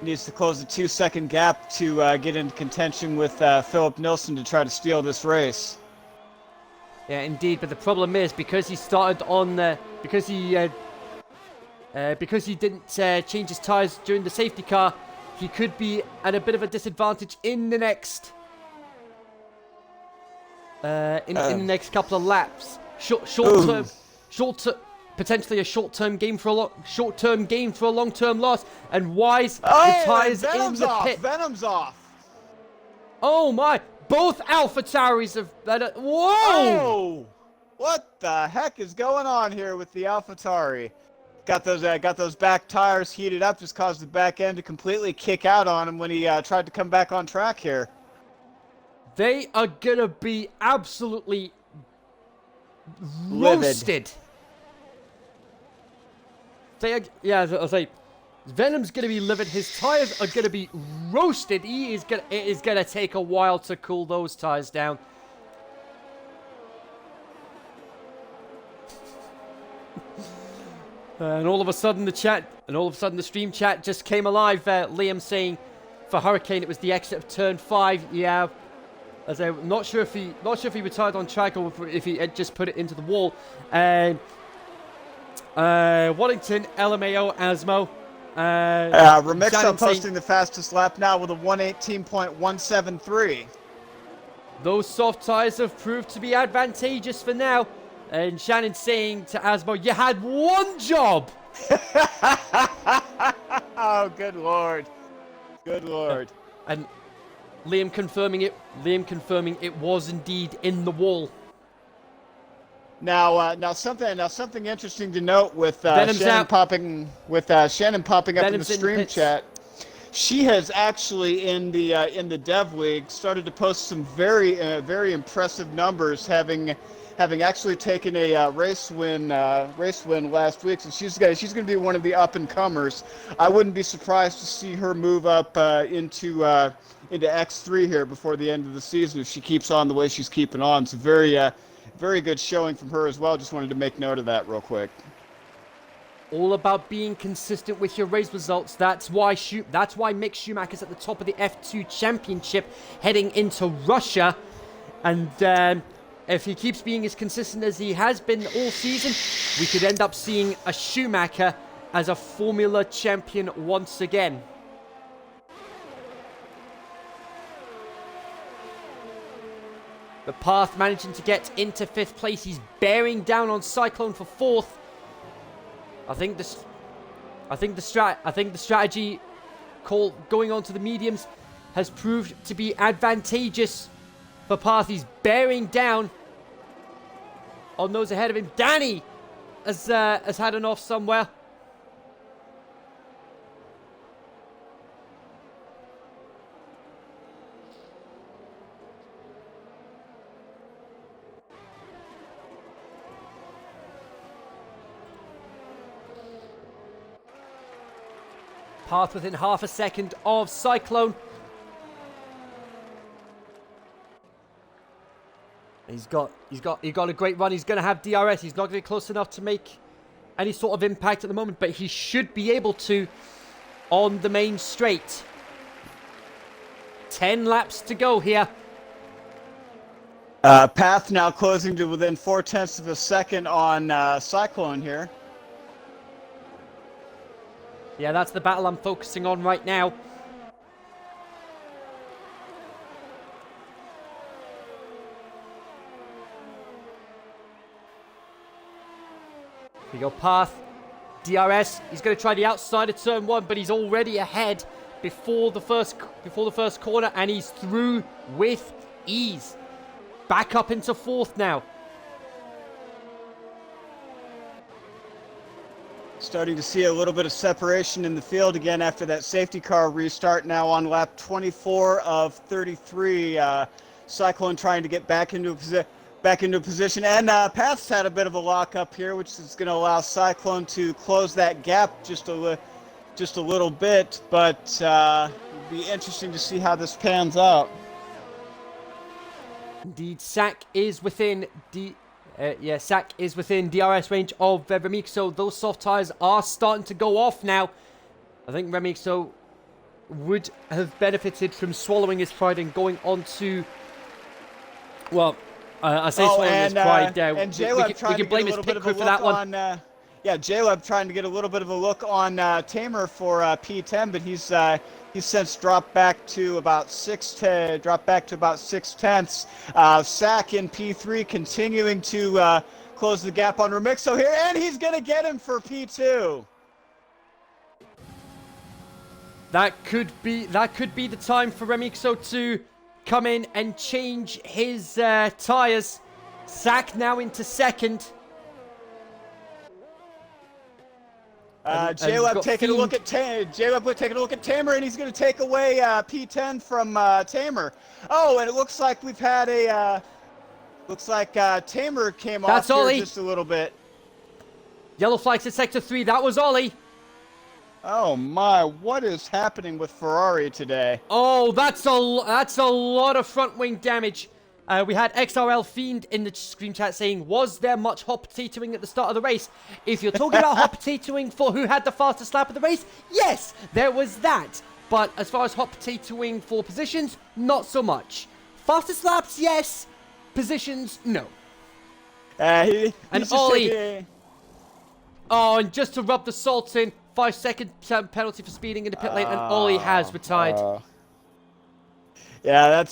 Needs to close the 2-second gap to get into contention with Philip Nilsson to try to steal this race. Yeah, indeed. But the problem is because he started on because he didn't change his tires during the safety car, he could be at a bit of a disadvantage in the next in the next couple of laps. Short term. Potentially a short-term gain for a long-term loss. And Wise, the tires in the pit. Venom's off. Oh my! Both AlphaTauris have. Whoa! Oh! What the heck is going on here with the AlphaTauri? Got those back tires heated up, just caused the back end to completely kick out on him when he tried to come back on track here. They are gonna be absolutely Livid. roasted. I'll say, Venom's gonna be livid. His tires are gonna be roasted. It is gonna take a while to cool those tires down. And all of a sudden the stream chat just came alive. Liam saying, for Hurricane it was the exit of turn 5. Yeah, as I'm not sure if he retired on track or if he had just put it into the wall. And Waddington, LMAO, Asmo. Remixo posting the fastest lap now with a 1:18.173. Those soft tires have proved to be advantageous for now. And Shannon saying to Asmo, you had one job! Oh, good lord. Good lord. And Liam confirming it was indeed in the wall. Now something interesting to note with Shannon popping up in the stream chat. She has actually in the Dev League started to post some very impressive numbers, having actually taken a race win last week. So she's going to be one of the up and comers. I wouldn't be surprised to see her move up into X3 here before the end of the season if she keeps on the way she's keeping on. It's a very good showing from her as well. Just wanted to make note of that real quick. All about being consistent with your race results. That's why Mick Schumacher's at the top of the F2 Championship heading into Russia. And if he keeps being as consistent as he has been all season, we could end up seeing a Schumacher as a Formula champion once again. The Path managing to get into 5th place. He's bearing down on Cyclone for 4th. I think the strategy call going on to the mediums has proved to be advantageous for Path. He's bearing down on those ahead of him. Danny has had an off somewhere. Path within half a second of Cyclone. He's got a great run. He's going to have DRS. He's not going to be close enough to make any sort of impact at the moment, but he should be able to on the main straight. 10 laps to go here. Path now closing to within 0.4 of a second on Cyclone here. Yeah, that's the battle I'm focusing on right now. Here we go, Path. DRS. He's going to try the outside of turn 1, but he's already ahead before the first corner, and he's through with ease. Back up into 4th now. Starting to see a little bit of separation in the field again after that safety car restart. Now on lap 24 of 33, Cyclone trying to get back into a position, and Path's had a bit of a lockup here, which is going to allow Cyclone to close that gap just a little bit. But it'll be interesting to see how this pans out. Indeed, Sack is within Sack is within DRS range of Remixo. Those soft tires are starting to go off now. I think Remixo would have benefited from swallowing his pride and going on to, well, I say swallowing his pride. And J-Lab we can blame his pit crew for that one. J-Lab trying to get a little bit of a look on Tamer for P10, but he's since dropped back to about 6 tenths. Sack in P3 continuing to close the gap on Remixo here, and he's going to get him for P2. That could be the time for Remixo to come in and change his tires. Sack now into second. J-Lab taking a look at Tamer, and he's going to take away P10 from Tamer. Oh, and it looks like we've had Tamer came off here just a little bit. Yellow flags at sector 3. That was Ollie. Oh my! What is happening with Ferrari today? Oh, that's a lot of front wing damage. We had XRL Fiend in the screen chat saying, was there much hot potatoing at the start of the race? If you're talking about hot potatoing for who had the fastest lap of the race, yes, there was that. But as far as hot potatoing for positions, not so much. Fastest laps, yes. Positions, no. And Ollie... Oh, and just to rub the salt in, 5-second penalty for speeding in the pit lane, and Ollie has retired. Yeah,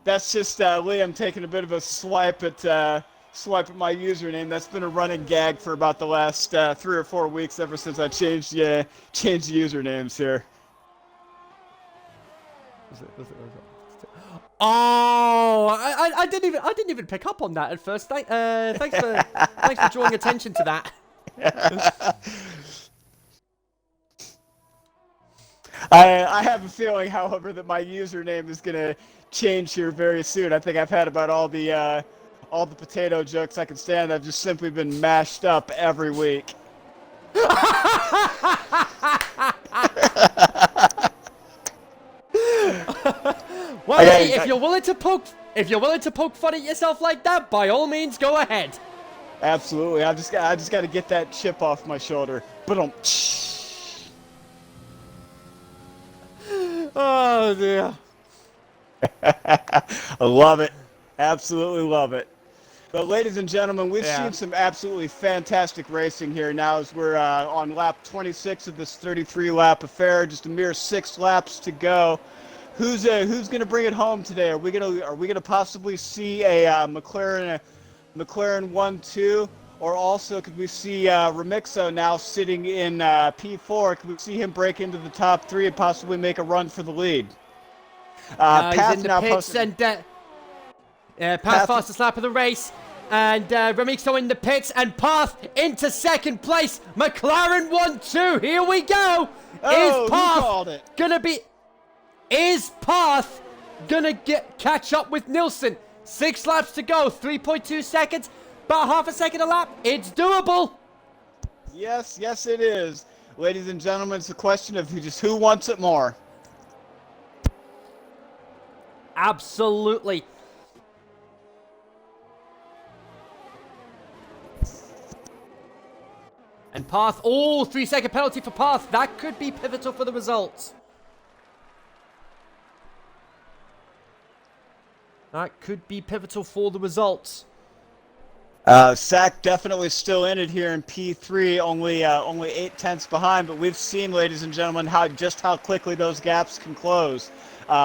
that's just Liam taking a bit of a swipe at my username. That's been a running gag for about the last 3 or 4 weeks, ever since I changed usernames here. Oh, I didn't even pick up on that at first. Thanks for drawing attention to that. I have a feeling, however, that my username is gonna change here very soon. I think I've had about all the potato jokes I can stand. I've just simply been mashed up every week. Well, hey, if you're willing to poke fun at yourself like that, by all means, go ahead. Absolutely. I just got to get that chip off my shoulder. But oh dear. I love it. Absolutely love it. But ladies and gentlemen, we've seen some absolutely fantastic racing here now as we're on lap 26 of this 33-lap affair. Just a mere 6 laps to go. Who's going to bring it home today? Are we going to possibly see a McLaren 1-2, or also could we see Remixo now sitting in P4? Could we see him break into the top 3 and possibly make a run for the lead? Path in the pits and Path fastest lap of the race, and Remixo in the pits, and Path into second place. McLaren 1-2. Here we go. Oh, Is Path gonna catch up with Nilsson? 6 laps to go, 3.2 seconds, about half a second a lap. It's doable. Yes, it is. Ladies and gentlemen, it's a question of who wants it more. Absolutely. And Path, 3-second penalty for Path. That could be pivotal for the results. That could be pivotal for the results. Sack definitely still in it here in P3, only 8 tenths behind, but we've seen, ladies and gentlemen, how quickly those gaps can close.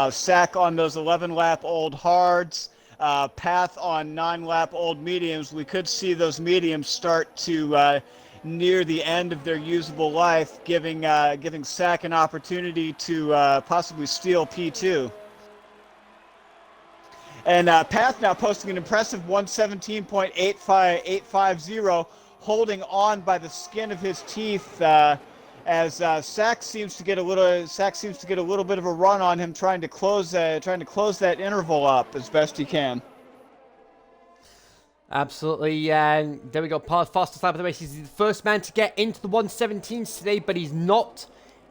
Sack on those 11-lap old hards, Path on 9-lap old mediums. We could see those mediums start to near the end of their usable life, giving Sack an opportunity to possibly steal P2. And Path now posting an impressive 117.850 holding on by the skin of his teeth as Sack seems to get a little bit of a run on him, trying to close that interval up as best he can. Absolutely. There we go. Fastest lap of the race. He's the first man to get into the 117s today, but he's not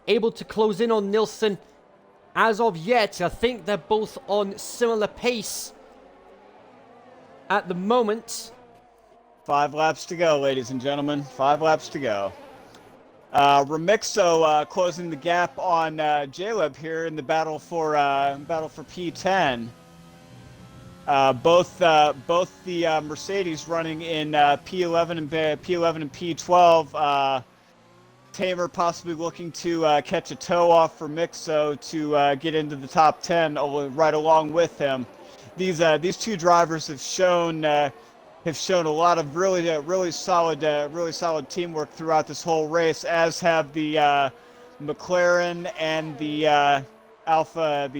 able to close in on Nilsson as of yet. I think they're both on similar pace at the moment. 5 laps to go, ladies and gentlemen. 5 laps to go. Remixo closing the gap on Jaleb here in the battle for P10. Both the Mercedes running in P11 and P12. Tamer possibly looking to catch a toe off for Mixo to get into the top 10 right along with him. These two drivers have shown a lot of really solid teamwork throughout this whole race, as have the McLaren and the Alfa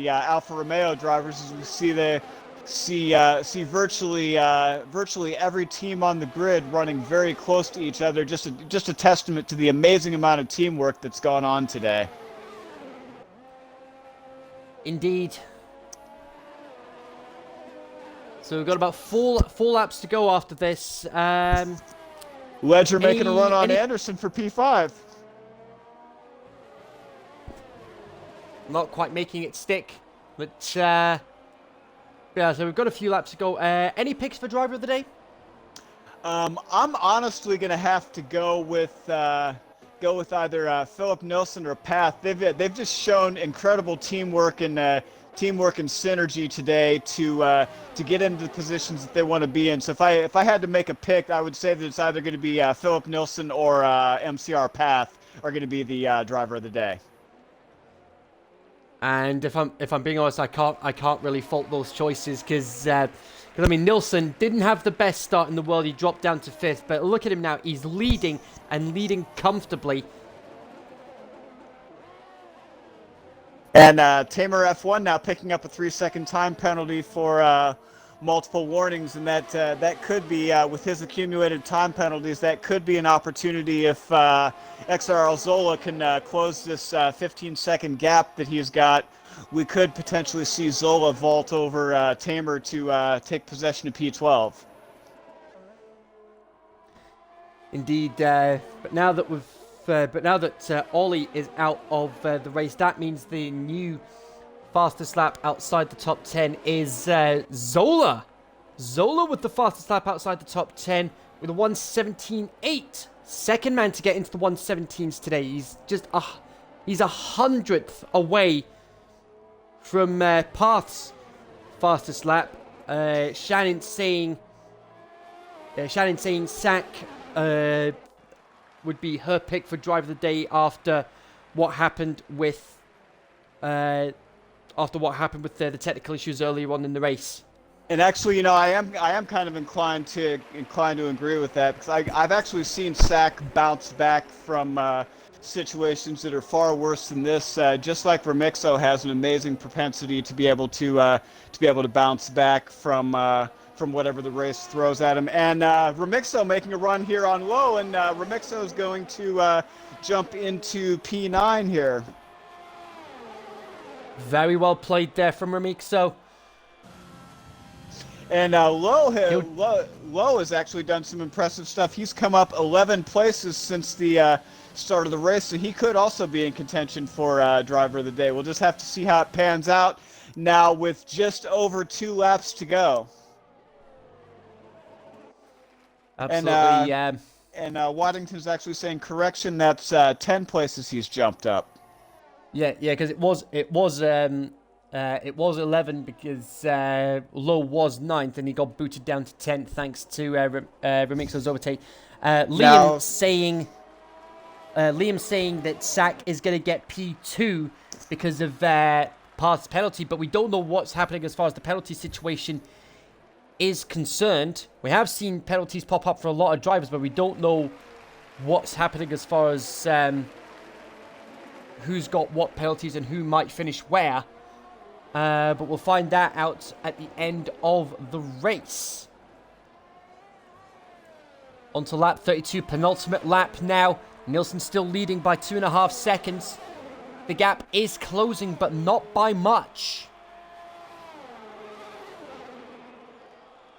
Romeo drivers. As we see virtually every team on the grid running very close to each other. Just a testament to the amazing amount of teamwork that's gone on today. Indeed. So we've got about four laps to go after this. Ledger making a run on Anderson for P5. Not quite making it stick, but yeah. So we've got a few laps to go. Any picks for driver of the day? I'm honestly gonna have to go with either Philip Nilsson or Path. They've just shown incredible teamwork and synergy today to get into the positions that they want to be in. So if I had to make a pick, I would say that it's either going to be Philip Nilsson or MCR Path are going to be the driver of the day. And if I'm being honest, I can't really fault those choices because I mean, Nilsson didn't have the best start in the world. He dropped down to 5th, but look at him now. He's leading and leading comfortably. And Tamer F1 now picking up a 3-second time penalty for multiple warnings, and that could be, with his accumulated time penalties, that could be an opportunity if XRL Zola can close this 15-second gap that he's got. We could potentially see Zola vault over Tamer to take possession of P12. Indeed, but now that Ollie is out of the race, that means the new fastest lap outside the top 10 is Zola. Zola with the fastest lap outside the top 10 with a 1:17.8. Second man to get into the 1:17s today. He's just he's 100th away from Path's fastest lap. Shannon saying Sack would be her pick for driver of the day after what happened with the technical issues earlier on in the race. And actually, I am kind of inclined to agree with that, because I've actually seen Sack bounce back from situations that are far worse than this. Just like Remixo has an amazing propensity to be able to bounce back from whatever the race throws at him. And Remixo making a run here on low, and Remixo is going to jump into P9 here. Very well played there from Remixo. And Lowe has actually done some impressive stuff. He's come up 11 places since the start of the race, so he could also be in contention for driver of the day. We'll just have to see how it pans out now with just over 2 laps to go. Absolutely, And Waddington's actually saying, correction, that's 10 places he's jumped up. Yeah, because it was 11 because Lowe was 9th and he got booted down to 10th thanks to Remixo's overtake. Liam saying that Sack is going to get P2 because of Path's penalty, but we don't know what's happening as far as the penalty situation is concerned. We have seen penalties pop up for a lot of drivers, but we don't know what's happening as far as who's got what penalties and who might finish where. But we'll find that out at the end of the race. Onto lap 32, penultimate lap now. Nilsson still leading by 2.5 seconds. The gap is closing, but not by much.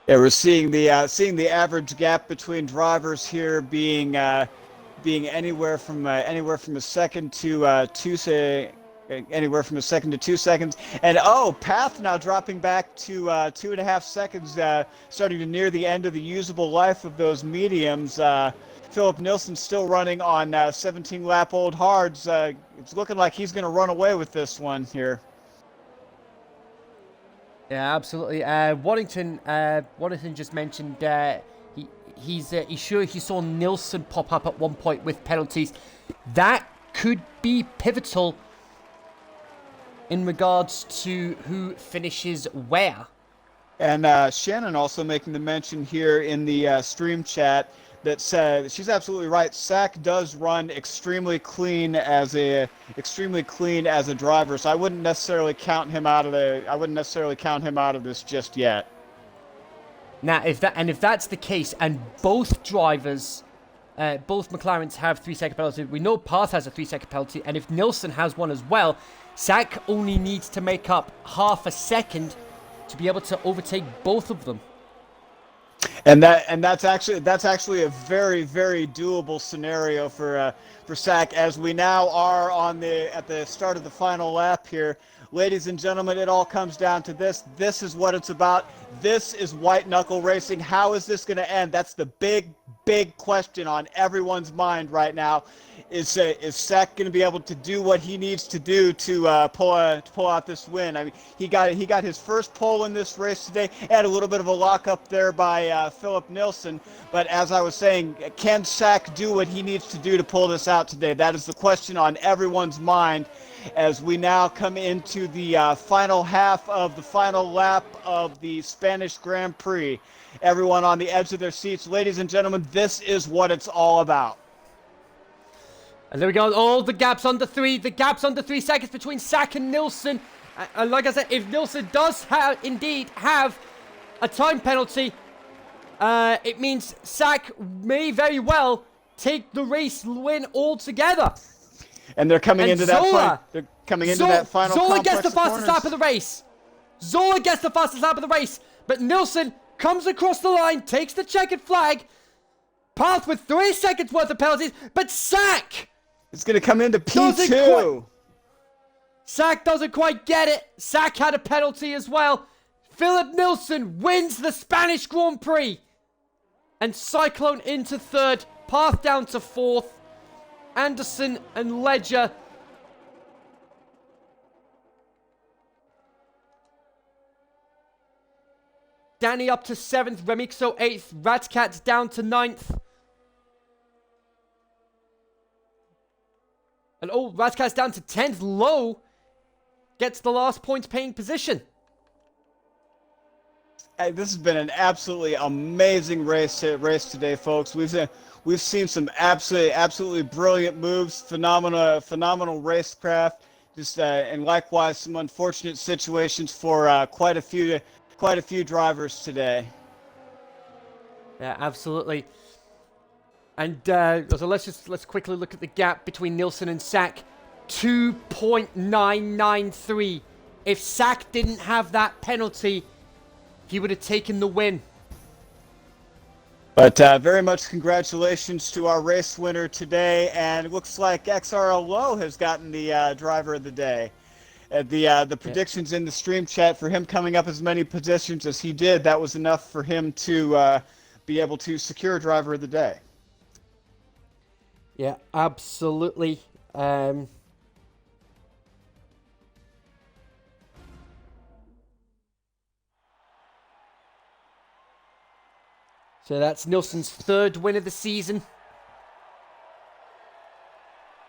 Yeah, we're seeing the average gap between drivers here being anywhere from a second to 2 seconds. And Path now dropping back to 2.5 seconds, starting to near the end of the usable life of those mediums. Philip Nilsson still running on 17 lap old hards. It's looking like he's going to run away with this one here. Yeah, absolutely. Waddington just mentioned he's sure he saw Nilsson pop up at one point with penalties. That could be pivotal in regards to who finishes where. And Shannon also making the mention here in the stream chat that said she's absolutely right. Sack does run extremely clean as a driver, so I wouldn't necessarily count him out of this just yet. Now, if that's the case, and both drivers, both McLarens have 3-second penalty, we know Path has a 3-second penalty, and if Nilsson has one as well, Sack only needs to make up half a second to be able to overtake both of them. And that's actually a very, very doable scenario for Sack, as we now are at the start of the final lap here. Ladies and gentlemen, it all comes down to this. This is what it's about. This is white knuckle racing. How is this going to end? That's the big, big question on everyone's mind right now. Is Sack going to be able to do what he needs to do to pull out this win? I mean, he got his first pole in this race today. Had a little bit of a lockup there by Philip Nilsson. But as I was saying, can Sack do what he needs to do to pull this out today? That is the question on everyone's mind, as we now come into the final half of the final lap of the Spanish Grand Prix. Everyone on the edge of their seats. Ladies and gentlemen, this is what it's all about. And there we go. All the gaps under 3. The gaps under 3 seconds between Sack and Nilsson. And like I said, if Nilsson does indeed have a time penalty, it means Sack may very well take the race win altogether. And they're coming into that Zola, that final. Zola gets the fastest lap of the race. Zola gets the fastest lap of the race. But Nilsson comes across the line, takes the checkered flag. Path with 3 seconds worth of penalties. But Sack, it's going to come into P2. Sack doesn't quite get it. Sack had a penalty as well. Philip Nilsson wins the Spanish Grand Prix. And Cyclone into 3rd. Path down to 4th. Anderson and Ledger. Danny up to 7th. Remixo 8th. Ratcat down to 9th. And Ratcat's down to 10th. Low gets the last points paying position. Hey, this has been an absolutely amazing race today, folks. We've seen some absolutely brilliant moves, phenomenal racecraft, and likewise some unfortunate situations for quite a few drivers today. Yeah, absolutely. And so let's quickly look at the gap between Nilsson and Sack. 2.993. If Sack didn't have that penalty, he would have taken the win. But very much congratulations to our race winner today, and it looks like XRL Low has gotten the driver of the day. The predictions in the stream chat for him coming up as many positions as he did, that was enough for him to be able to secure driver of the day. Yeah, absolutely. So that's Nilsson's 3rd win of the season.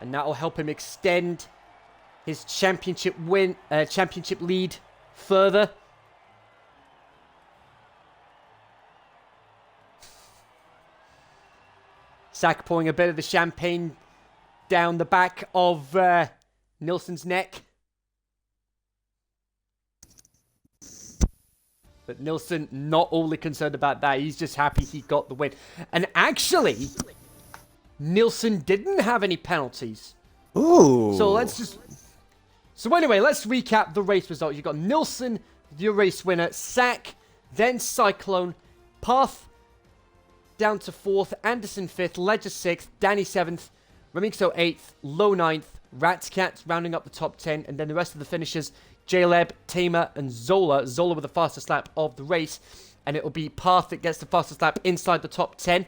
And that will help him extend his championship lead further. Sack pouring a bit of the champagne down the back of Nilsson's neck. But Nilsson not overly concerned about that. He's just happy he got the win. And actually, Nilsson didn't have any penalties. Ooh. So anyway, let's recap the race results. You got Nilsson, your race winner, Sack, then Cyclone, Path down to 4th, Anderson 5th, Ledger 6th, Danny 7th, Remixo 8th, Low 9th, Ratscat rounding up the top 10, and then the rest of the finishers, Jaleb, Tamer, and Zola. Zola with the fastest lap of the race, and it will be Path that gets the fastest lap inside the top 10.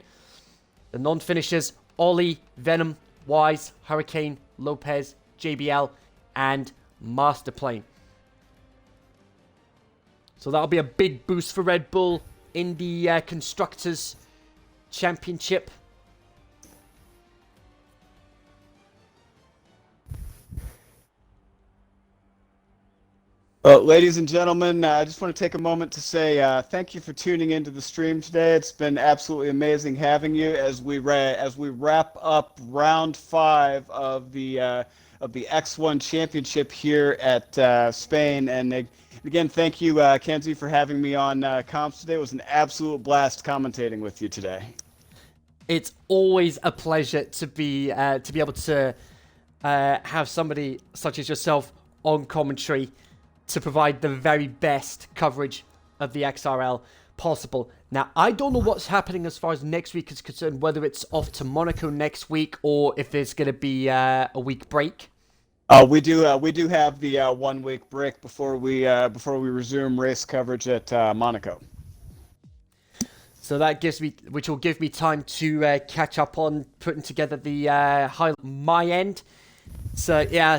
The non-finishers, Ollie, Venom, Wise, Hurricane, Lopez, JBL, and Masterplane. So that'll be a big boost for Red Bull in the Constructors' Championship. Well, ladies and gentlemen, I just want to take a moment to say thank you for tuning into the stream today. It's been absolutely amazing having you as we wrap up round 5 of the X1 Championship here at Spain. And again, thank you, Kenzie, for having me on comms today. It was an absolute blast commentating with you today. It's always a pleasure to be able to have somebody such as yourself on commentary to provide the very best coverage of the XRL possible. Now, I don't know what's happening as far as next week is concerned, whether it's off to Monaco next week or if there's going to be a week break. We do have the 1 week break before we resume race coverage at Monaco. So that which will give me time to catch up on putting together the highlight my end. So yeah,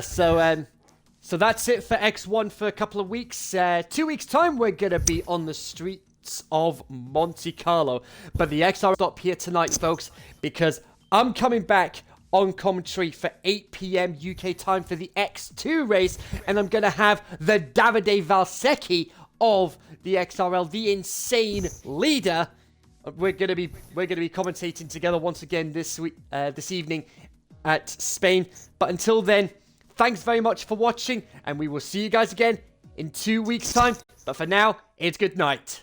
so that's it for X1 for a couple of weeks. 2 weeks time, we're gonna be on the streets of Monte Carlo. But the XR stop here tonight, folks, because I'm coming back on commentary for 8 p.m. UK time for the X2 race, and I'm gonna have the Davide Valsecchi of the XRL, the insane leader. We're gonna be commentating together once again this evening at Spain. But until then, thanks very much for watching, and we will see you guys again in 2 weeks' time. But for now, it's good night.